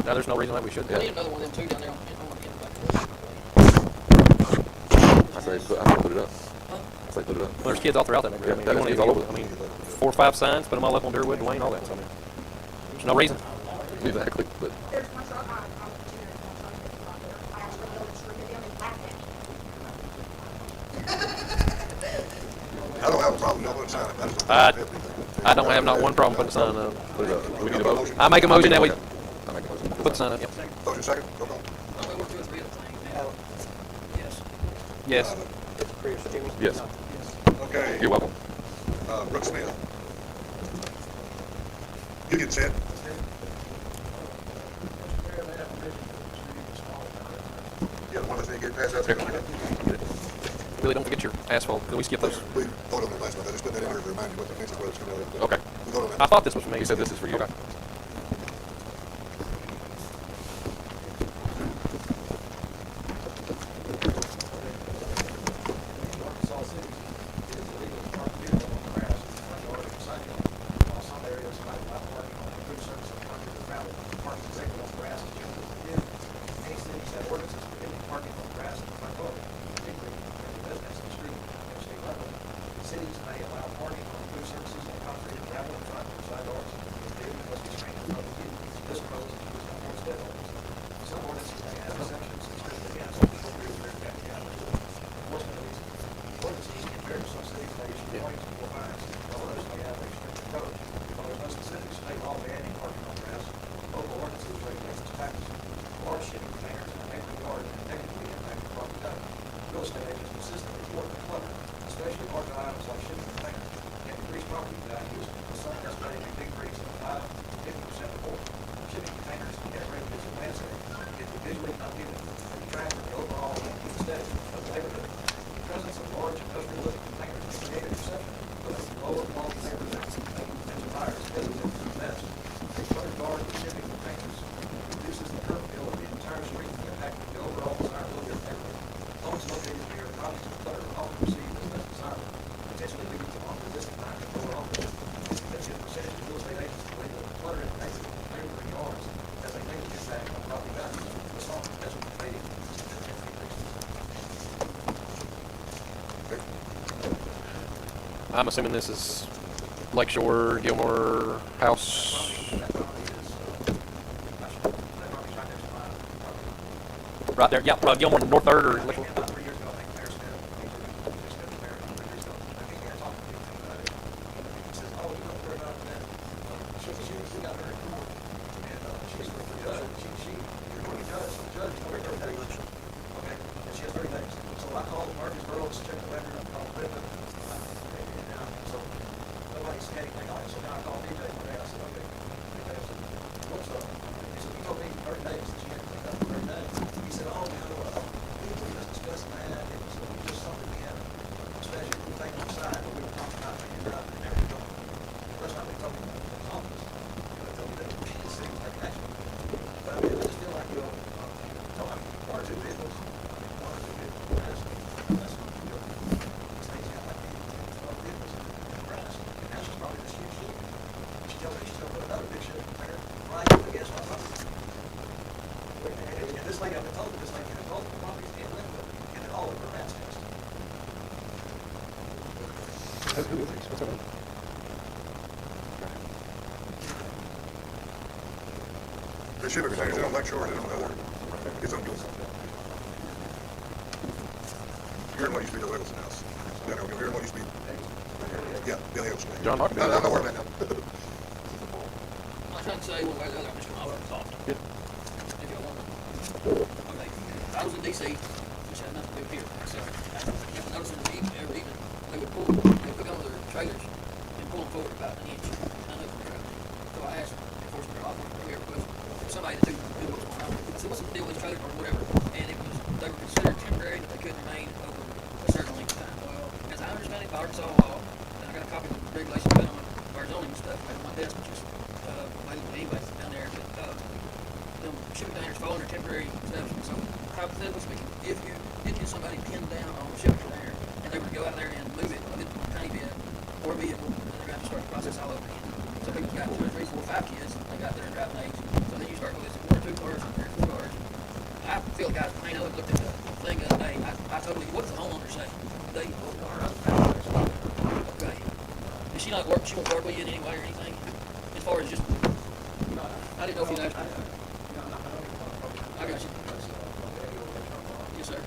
No, there's no reason why we should. I need another one of them too down there on the end back. I say put it up. I say put it up. Well, there's kids all throughout that neighborhood. Yeah, I mean, it's all over. I mean, 4 or 5 signs, put them all up on Durwood, Dwayne, all that. So, I mean, there's no reason. Exactly, but There's one truck on the two there's one truck that's out there. I actually know the street, they only laugh at me. I don't have a problem, no one sign it. I just- I don't have not one problem putting a sign up. put it up. Do we need a vote? I make a motion that we I make a motion. put the sign up. Yep. Motion second, go call. We work 2 or 3 at a time. Alan? Yes. Yes. Chris? Jimmy? Yes. Okay. You're welcome. Brooke Smith. You can sit. Yeah, the one that's gonna get passed out there. Really don't forget your asphalt. Can we skip those? We voted on it last month, I just put that in here to remind you what the fence is, what it's coming out of. Okay. We voted on I that. thought this was for me. He said this is for you. Okay. Cities may allow parking on food services on concrete and gravel in front of sidewalks. They must be screened from view. This proposal is enforced deadlines. Some ordinances may have exceptions, especially against appropriate rear deck cameras. Enforcement of these ordinances compared to some cities may issue warnings or fines, while others may have a restricted code. While there's no specific state law banning parking on grass, local ordinances regulate this practice. Large shipping containers in an acre yard can negatively impact the property value. Real estate agents consistently report the clutter, especially large items like shipping containers, can increase property values with some estimating a decrease of 5 to 50% or more. Shipping containers can get revenues in landscape, get visually unmuted, and detract from the overall aesthetic of the neighborhood. The presence of large industrial living containers can create a perception of lower quality neighborhoods, making potential buyers hesitant to invest. A cluttered yard with shipping containers reduces the curb appeal of the entire street, impacting the overall desirability of the neighborhood. Homes located near objects of clutter are often perceived as less desirable, potentially leading to unresisting time and lower offers. A significant percentage of real estate agents believe that the clutter in neighboring yards has a negative impact on property values, with some potential competing significant increases. I'm assuming this is Lakeshore, Gilmore House. Right there. Yeah, Gilmore North 3rd or Lakeshore. About 3 years ago, I think the mayor said, just got the mayor, I think I talked to him about it. He says, oh, you don't worry about that. She got very cool. And she's with the judge. She the judge told her 30 days. Okay, and she has 30 days. So I called Murfreesboro to check the record. I called Redmond. So nobody's had anything on it. So now I called DJ today. I said, okay. I said, what's up? He said, you told me 30 days. She had to take up 30 days. He said, oh, no, we discussed told me about the office. And I told me that the city was taking action. But I mean, I just feel like, you know, one or two vehicles, that's, you know, state's got like 12 vehicles in the grass. And now she's probably this huge ship. She tells me she's gonna put another big ship there, right up against my property. And this lady, I've been told, this lady had told the property's in Linwood, and then all of her rats test. Who is this? What's her name? The shipping containers, they don't like shore, they don't other, it's on. Here in what used to be the Littleton house. Yeah, no, here in what used to be, yeah, Billy Hills. John Martin. I know where I'm at now. I'm trying to say one way or the other, I'm just gonna talk. Yeah. If y'all want. Okay, I was in DC, which had nothing to do here. So, I noticed every evening, they would pick up their trailers and pull them forward about an inch. I know from the truck. So I asked the enforcement officer here, because somebody to do what's going on. I said, what's the deal with these trailers or whatever? And it was, they were considered temporary, that they couldn't remain over a certain length of time. Well, as I understand it, by Arkansas law, and I got a copy of the regulations on our zoning and stuff right on my desk, which is, anyway, down there, but, them shipping containers fall under temporary exception. So, hypothetically speaking, if you did get somebody pinned down on a shipping container, and they were to go out there and move it with a tiny bit, or a vehicle, then they're going to have to start the process all over again. So people got 2 or 3, 4, 5 kids, they got there and driving age, so then you start with 1 or 2 cars, and 3 or 4 cars. I feel like I know, looked at the thing the other day, I totally, what's the homeowner say? They, okay. Does she not work, she won't work with you in any way or anything? As far as just, I didn't know if you'd asked me. I got you. Yes, sir.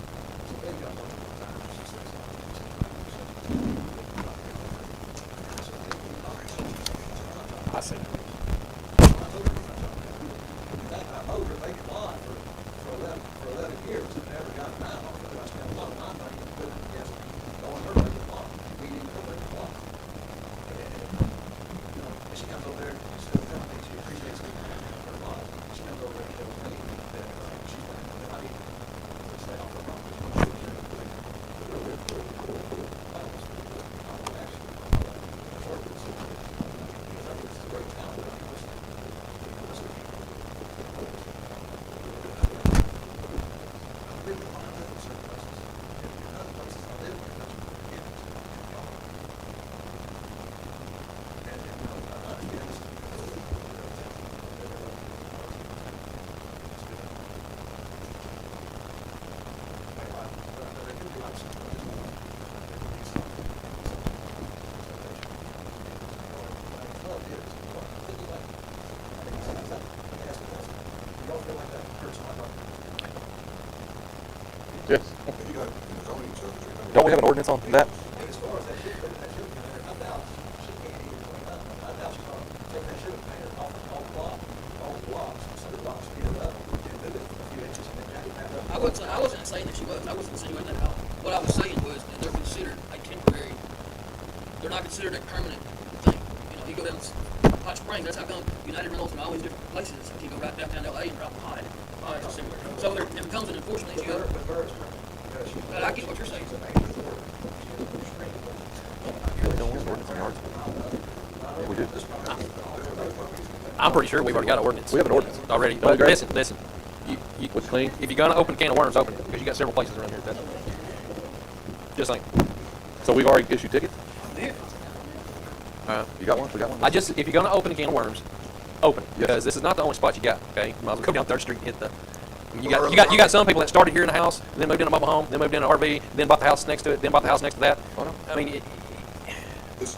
I see. I mowed her vacant lawn for 11 years and never got it out. I spent a lot of my money putting it against going her vacant lawn. We didn't go vacant lawn. And she comes over there and she's still telling me she appreciates me her lawn. She comes over there and tells me that she's going to I need to stay off her property. Yes. You got zoning, so it's remember. Don't we have an ordinance on that? And as far as that shipping container, I doubt she can't even clean up. I doubt she's gonna take that shipping container off the blocks, so the blocks speed it up, and move it a few inches and then jack it back up. I wasn't saying that she was. I wasn't insinuating that at all. What I was saying was that they're considered a temporary. They're not considered a permanent thing. You know, you go down Hot Springs. That's how come United Rentals and all these different places. You go right downtown LA and drop a pod. It's similar. So there it becomes an enforcement issue. But I get what you're saying. We don't have an ordinance on yards. Yeah, we do. I'm pretty sure we've already got an ordinance. We have an ordinance. Already. But But okay. listen. You, What's clean? if you're gonna open a can of worms, open it, because you got several places around here. That's, just like, So we've already issued tickets? Here. You got one? We got one? if you're gonna open a can of worms, open it, because this is not the only spot you got. Okay, you might as well go down 3rd Street and hit the. You got some people that started here in the house, then moved in a mobile home, then moved in an RV, then bought the house next to it, then bought the house next to that. Oh, no. I mean, This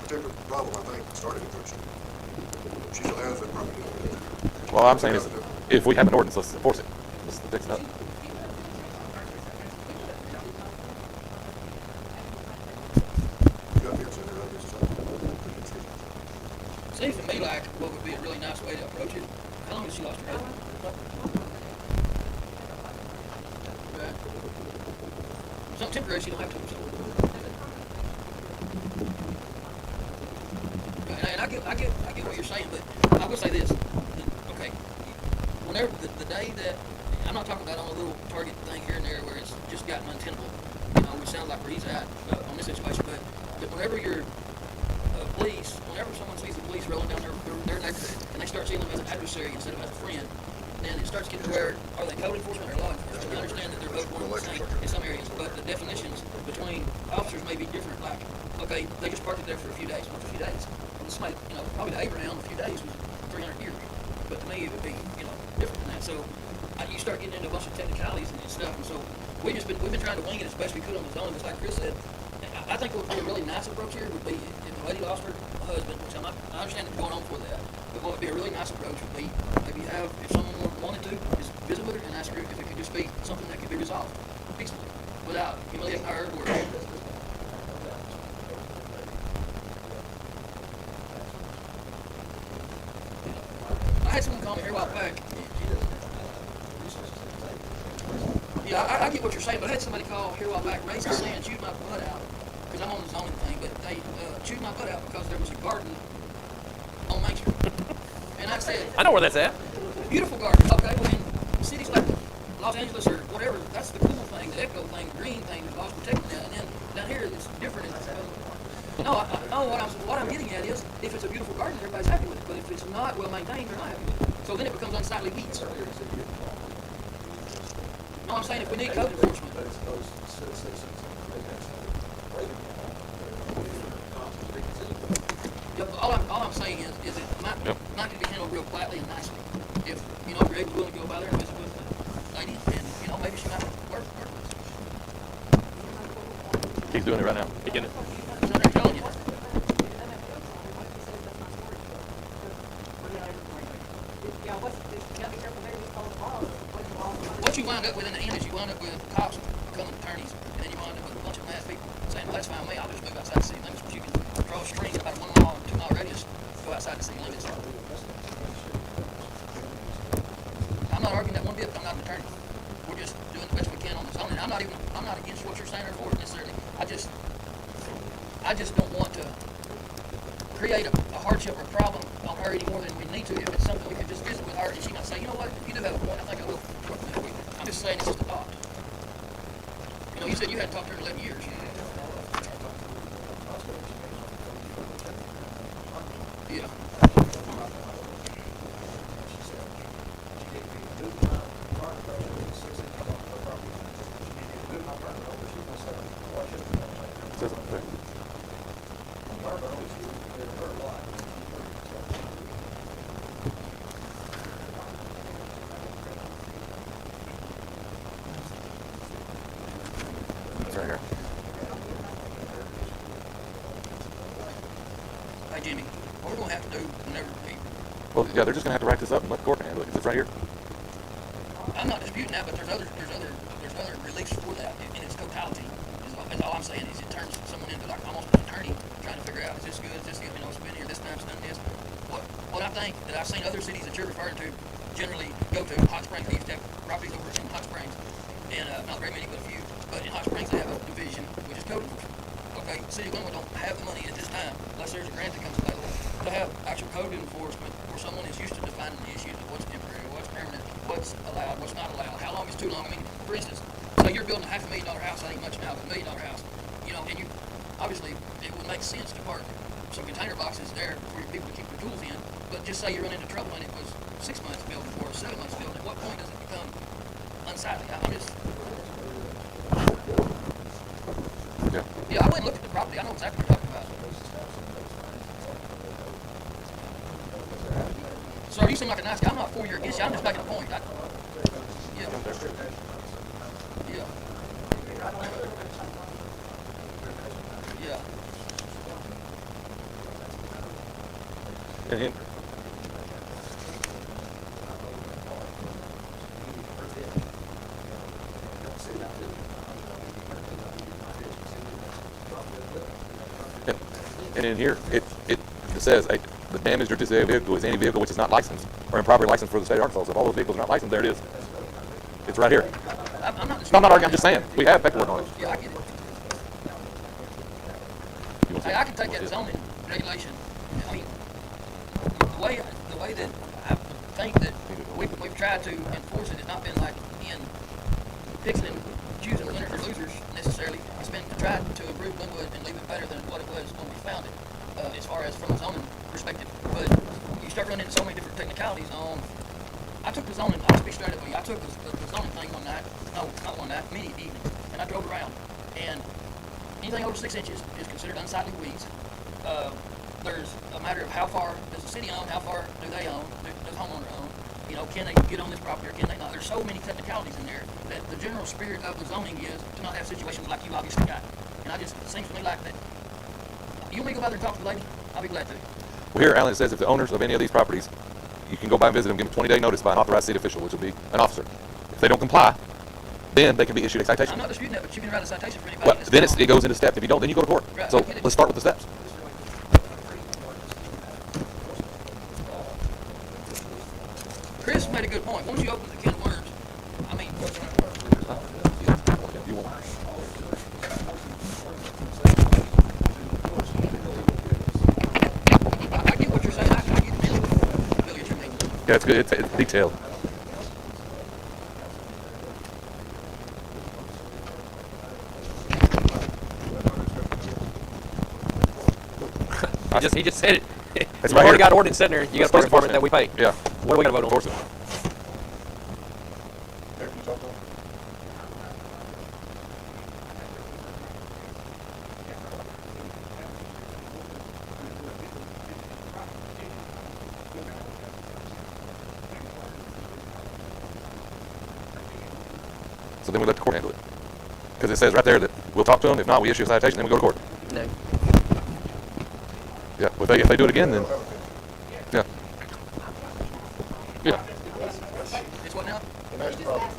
particular problem, I think, started in 3rd Street. She still has that property. Well, I'm saying is, if we have an ordinance, let's enforce it. Let's fix it up. You got the answer there, I guess, so. Seems to me like what would be a really nice way to approach it. How long has she lost her husband? Right. Something temporary, she don't have to. And I get what you're saying, but I will say this. Okay, whenever the day that I'm not talking about on a little Target thing here and there where it's just gotten untenable, you know, which sounds like where he's at on this situation, but whenever you're police, whenever someone sees the police rolling down their neighborhood, and they start seeing them as an adversary instead of as a friend, then it starts getting to where, are they code enforcement or law enforcement? I understand that they're both one and the same in some areas, but the definitions between officers may be different. Like, okay, they just parked it there for a few days. What's a few days? Well, this might, probably to Abraham, a few days was 300 years. But to me, it would be, different than that. So you start getting into a bunch of technicalities and stuff, and so we've been trying to wing it as best we could on the zone, just like Chris said. I think what would be a really nice approach here would be if the lady lost her husband, which I understand it's going on for that, but what would be a really nice approach would be maybe have, if someone wanted to, just visit with her and ask her if it could just be something that could be resolved peacefully without humiliating her or. I had someone call me here a while back. Yeah, I get what you're saying, but I had somebody call here a while back, raise his hand, chewed my butt out, because I'm on the zoning thing, but they chewed my butt out because there was a garden on Main Street. And I said, I know where that's at. beautiful garden. Okay, well, in cities like Los Angeles or whatever, that's the cool thing, the eco thing, the green thing, the laws protecting that. And then down here, it's different. What I'm getting at is, if it's a beautiful garden, everybody's happy with it. But if it's not well maintained, they're not happy with it. So then it becomes unsightly weeds. No, I'm saying if we need code enforcement. Yep, all I'm saying is it might can be handled real quietly and nicely. If, you're able to go by there and visit with the lady, and, maybe she might work with us. He's doing it right now. He can, I'm not telling you. What you wind up with in the end is you wind up with cops becoming attorneys, and then you wind up with a bunch of mad people saying, well, that's fine with me, I'll just move outside the city limits, but you can draw a string about a 1 mile, 2 mile radius, go outside the city limits. I'm not arguing that one bit, I'm not an attorney. We're just doing the best we can on the zone, and I'm not against what you're saying or for it necessarily. I just don't want to create a hardship or a problem on her any more than we need to. If it's something we could just visit with her and she might say, you know what, you do have a point, I think I will. I'm just saying it's just a thought. You said you hadn't talked to her in 11 years. Yeah. Says it there. It's right here. Hey, Jimmy, what we're going to have to do whenever Well, yeah, they're just gonna have to write this up and let the court handle it. It's right here. I'm not disputing that, but there's other reliefs for that in its totality. Is all I'm saying is it turns someone into like almost an attorney trying to figure out is this good, is this, it's been here this time, it's done this. What I think that I've seen other cities that you're referring to generally go to, Hot Springs, they used to have properties over in Hot Springs, and not very many, but a few. But in Hot Springs they have a division which is code enforcement. Okay, the city of Glenwood don't have the money at this time, unless there's a grant that comes available, to have actual code enforcement where someone is used to defining the issues of what's temporary, what's permanent, what's allowed, what's not allowed, how long is too long. I mean, for instance, say you're building a $500,000 house, that ain't much now, but $1 million house, and you, obviously, it would make sense to park some container boxes there for your people to keep their tools in, but just say you run into trouble and it was 6 months building or 7 months building, at what point does it become unsightly? I'm just... Yeah, I went and looked at the property. I know exactly what you're talking about. Sir, you seem like a nice guy. I'm not for your against you. I'm just making a point. Yeah. Yeah. And in here, it says the damaged or disabled vehicle is any vehicle which is not licensed or improperly licensed for the state of Arkansas. So if all those vehicles are not licensed, there it is. It's right here. I'm not No, I'm not arguing. I'm just saying we have paperwork on it. Yeah, I get it. Hey, I can take that zoning regulation. I mean, the way that I think that we've tried to enforce it has not been like in picking and choosing winners or losers necessarily. It's been to try to improve Glenwood and leave it better than what it was when we found it. as far as from a zoning perspective. But you start running into so many different technicalities on. I took the zoning. I'll speak straight up with you. I took the zoning thing one night. No, not one night. Many evening, and I drove around. And anything over 6 inches is considered unsightly weeds. There's a matter of how far does the city own, how far do they own, does the homeowner own? You know, can they get on this property or can they not? There's so many technicalities in there that the general spirit of the zoning is to not have situations like you obviously got. And it seems to me like that. You want me to go out there and talk to the lady? I'll be glad to. Well, here, Alan, it says if the owners of any of these properties, you can go by and visit them, give them 20-day notice by an authorized city official, which will be an officer. If they don't comply, then they can be issued a citation. I'm not disputing that, but you can write a citation for anybody. Well, that's then wrong. it goes into steps. If you don't, then you go to court. Right, So I get it. let's start with the steps. Chris made a good point. Once you open the can of worms, I mean, You won't. I get what you're saying. I get the feeling what you're making. Yeah, it's good. It's detailed. He just said it. It's You right already here. got ordinance sitting there. You got a police department that we pay. Yeah. What are we gonna vote on? Enforce it. Eric, you talk to him? So then we let the court handle it. Because it says right there that we'll talk to them. If not, we issue a citation, then we go to court. No. Yeah. Well, if they do it again, then yeah. Yeah. It's what now? And that's the problem.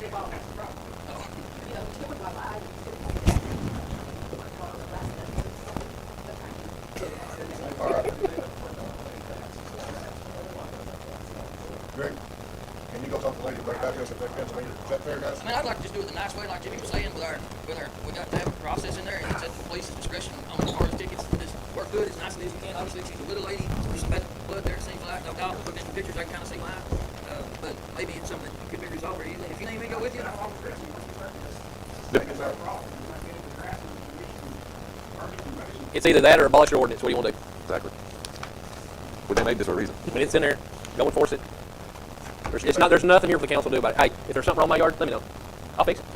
All right. Greg, can you go talk to the lady, bring it back to us if that Pennsylvania, is that fair, guys? I mean, I'd like to just do it the nice way, like Jimmy was saying, with our, we got to have a process in there, and it's at the police's discretion on as far as tickets. Just work good as nicely as you can. Obviously, she's a little lady, there's some bad blood there, it seems like, no doubt. Looking at the pictures, I can kind of see why. But maybe it's something that could be resolved very easily. If you need me to go with you, It's either that or abolish your ordinance. What do you want to do? Exactly. But they made this for a reason. When it's in there, go enforce it. There's nothing here for the council to do about it. Hey, if there's something wrong with my yard, let me know. I'll fix it.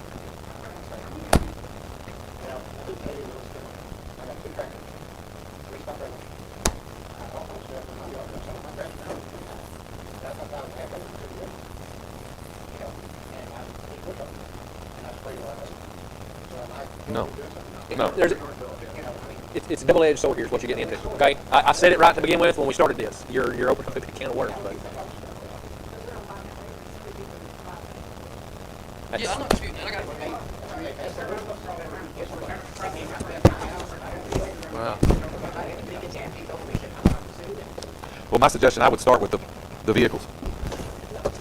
No. No. It's a double-edged sword here is what you're getting into. Okay? I said it right to begin with when we started this. You're opening up a can of worms. But yeah, I'm not disputing that. I got it. wow. Well, my suggestion, I would start with the vehicles.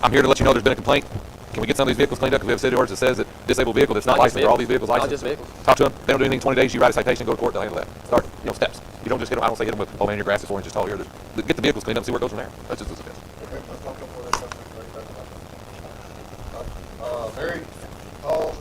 I'm here to let you know there's been a complaint. Can we get some of these vehicles cleaned up? Because we have a city ordinance that says that disabled vehicle that's not Not just licensed, or all these vehicles Not licensed. just vehicles. Talk to them. They don't do anything in 20 days. You write a citation, go to court, they'll handle that. Start, steps. You don't just hit them. I don't say hit them with, oh man, your grass is 4 inches tall here. Get the vehicles cleaned up and see where it goes from there. That's just a suggestion. Okay, let's talk before that comes to Barry, Paul,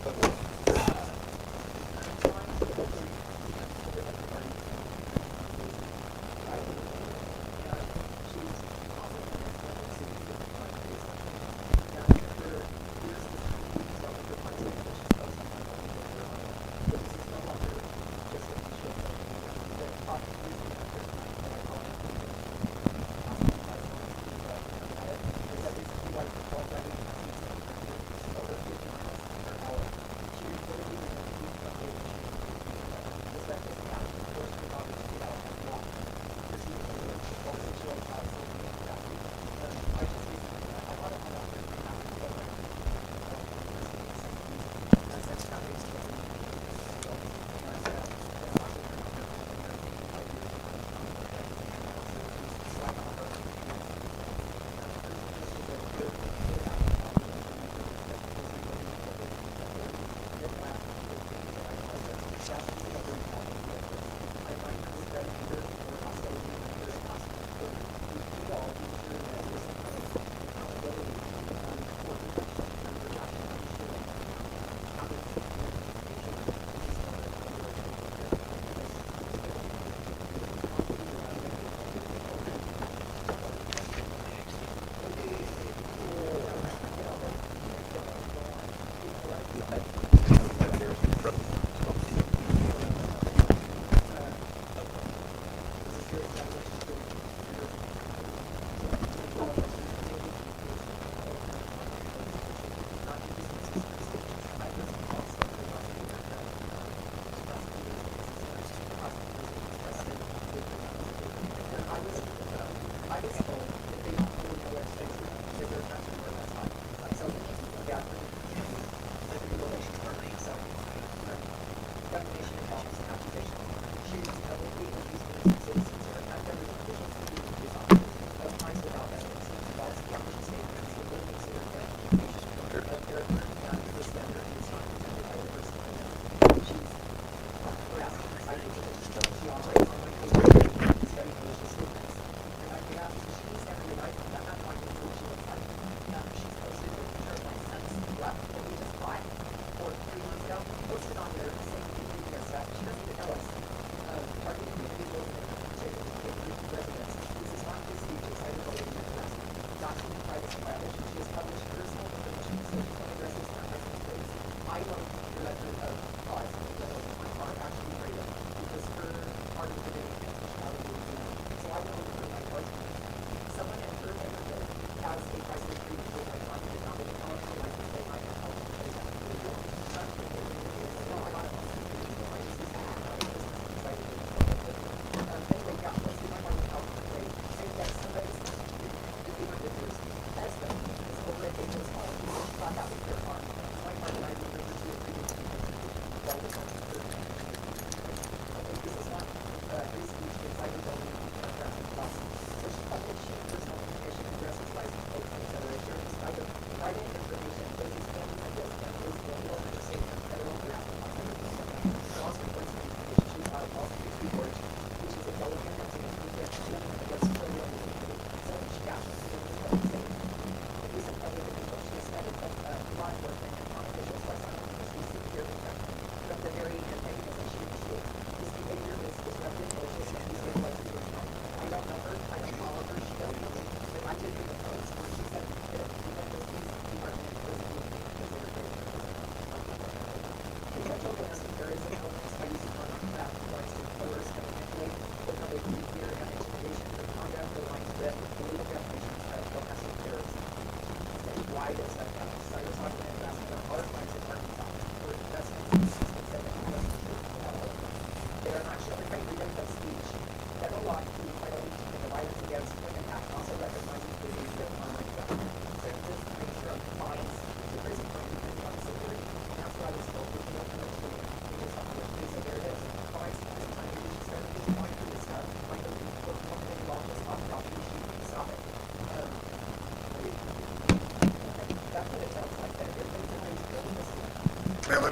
Ma'am,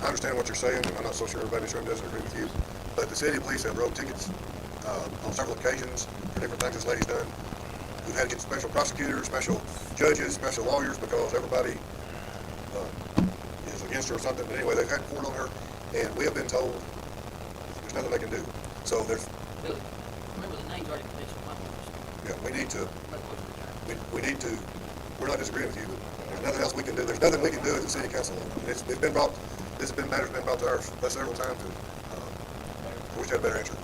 I understand what you're saying. I'm not so sure everybody in this room doesn't agree with you. But the city police have wrote tickets on several occasions for different things this lady's done. We've had to get special prosecutors, special judges, special lawyers because everybody is against her or something. But anyway, they've had court on her, and we have been told there's nothing they can do. So there's, Really? Remember the name's already mentioned. yeah, we need to, we're not disagreeing with you, but there's nothing else we can do. There's nothing we can do as a city council. And it's been brought, matter's been brought to us several times, and we wish we had a better answer.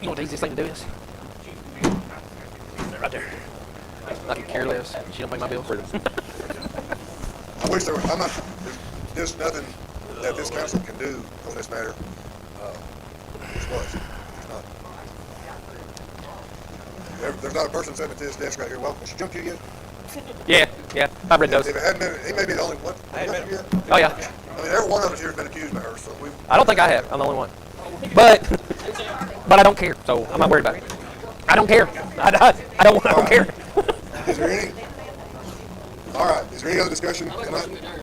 You know what the easiest thing to do is? Right there. I could care less. She don't pay my bills. I wish there were, there's nothing that this council can do on this matter. There's not. There's not a person sitting at this desk right here. Well, has she jumped you yet? Yeah, I've read those. If it hadn't been, he may be the only one. Oh yeah. I mean, every one of us here has been accused by her, so we. I don't think I have. I'm the only one. But I don't care, so I'm not worried about it. I don't care. I don't care. Is there any? All right, is there any other discussion tonight?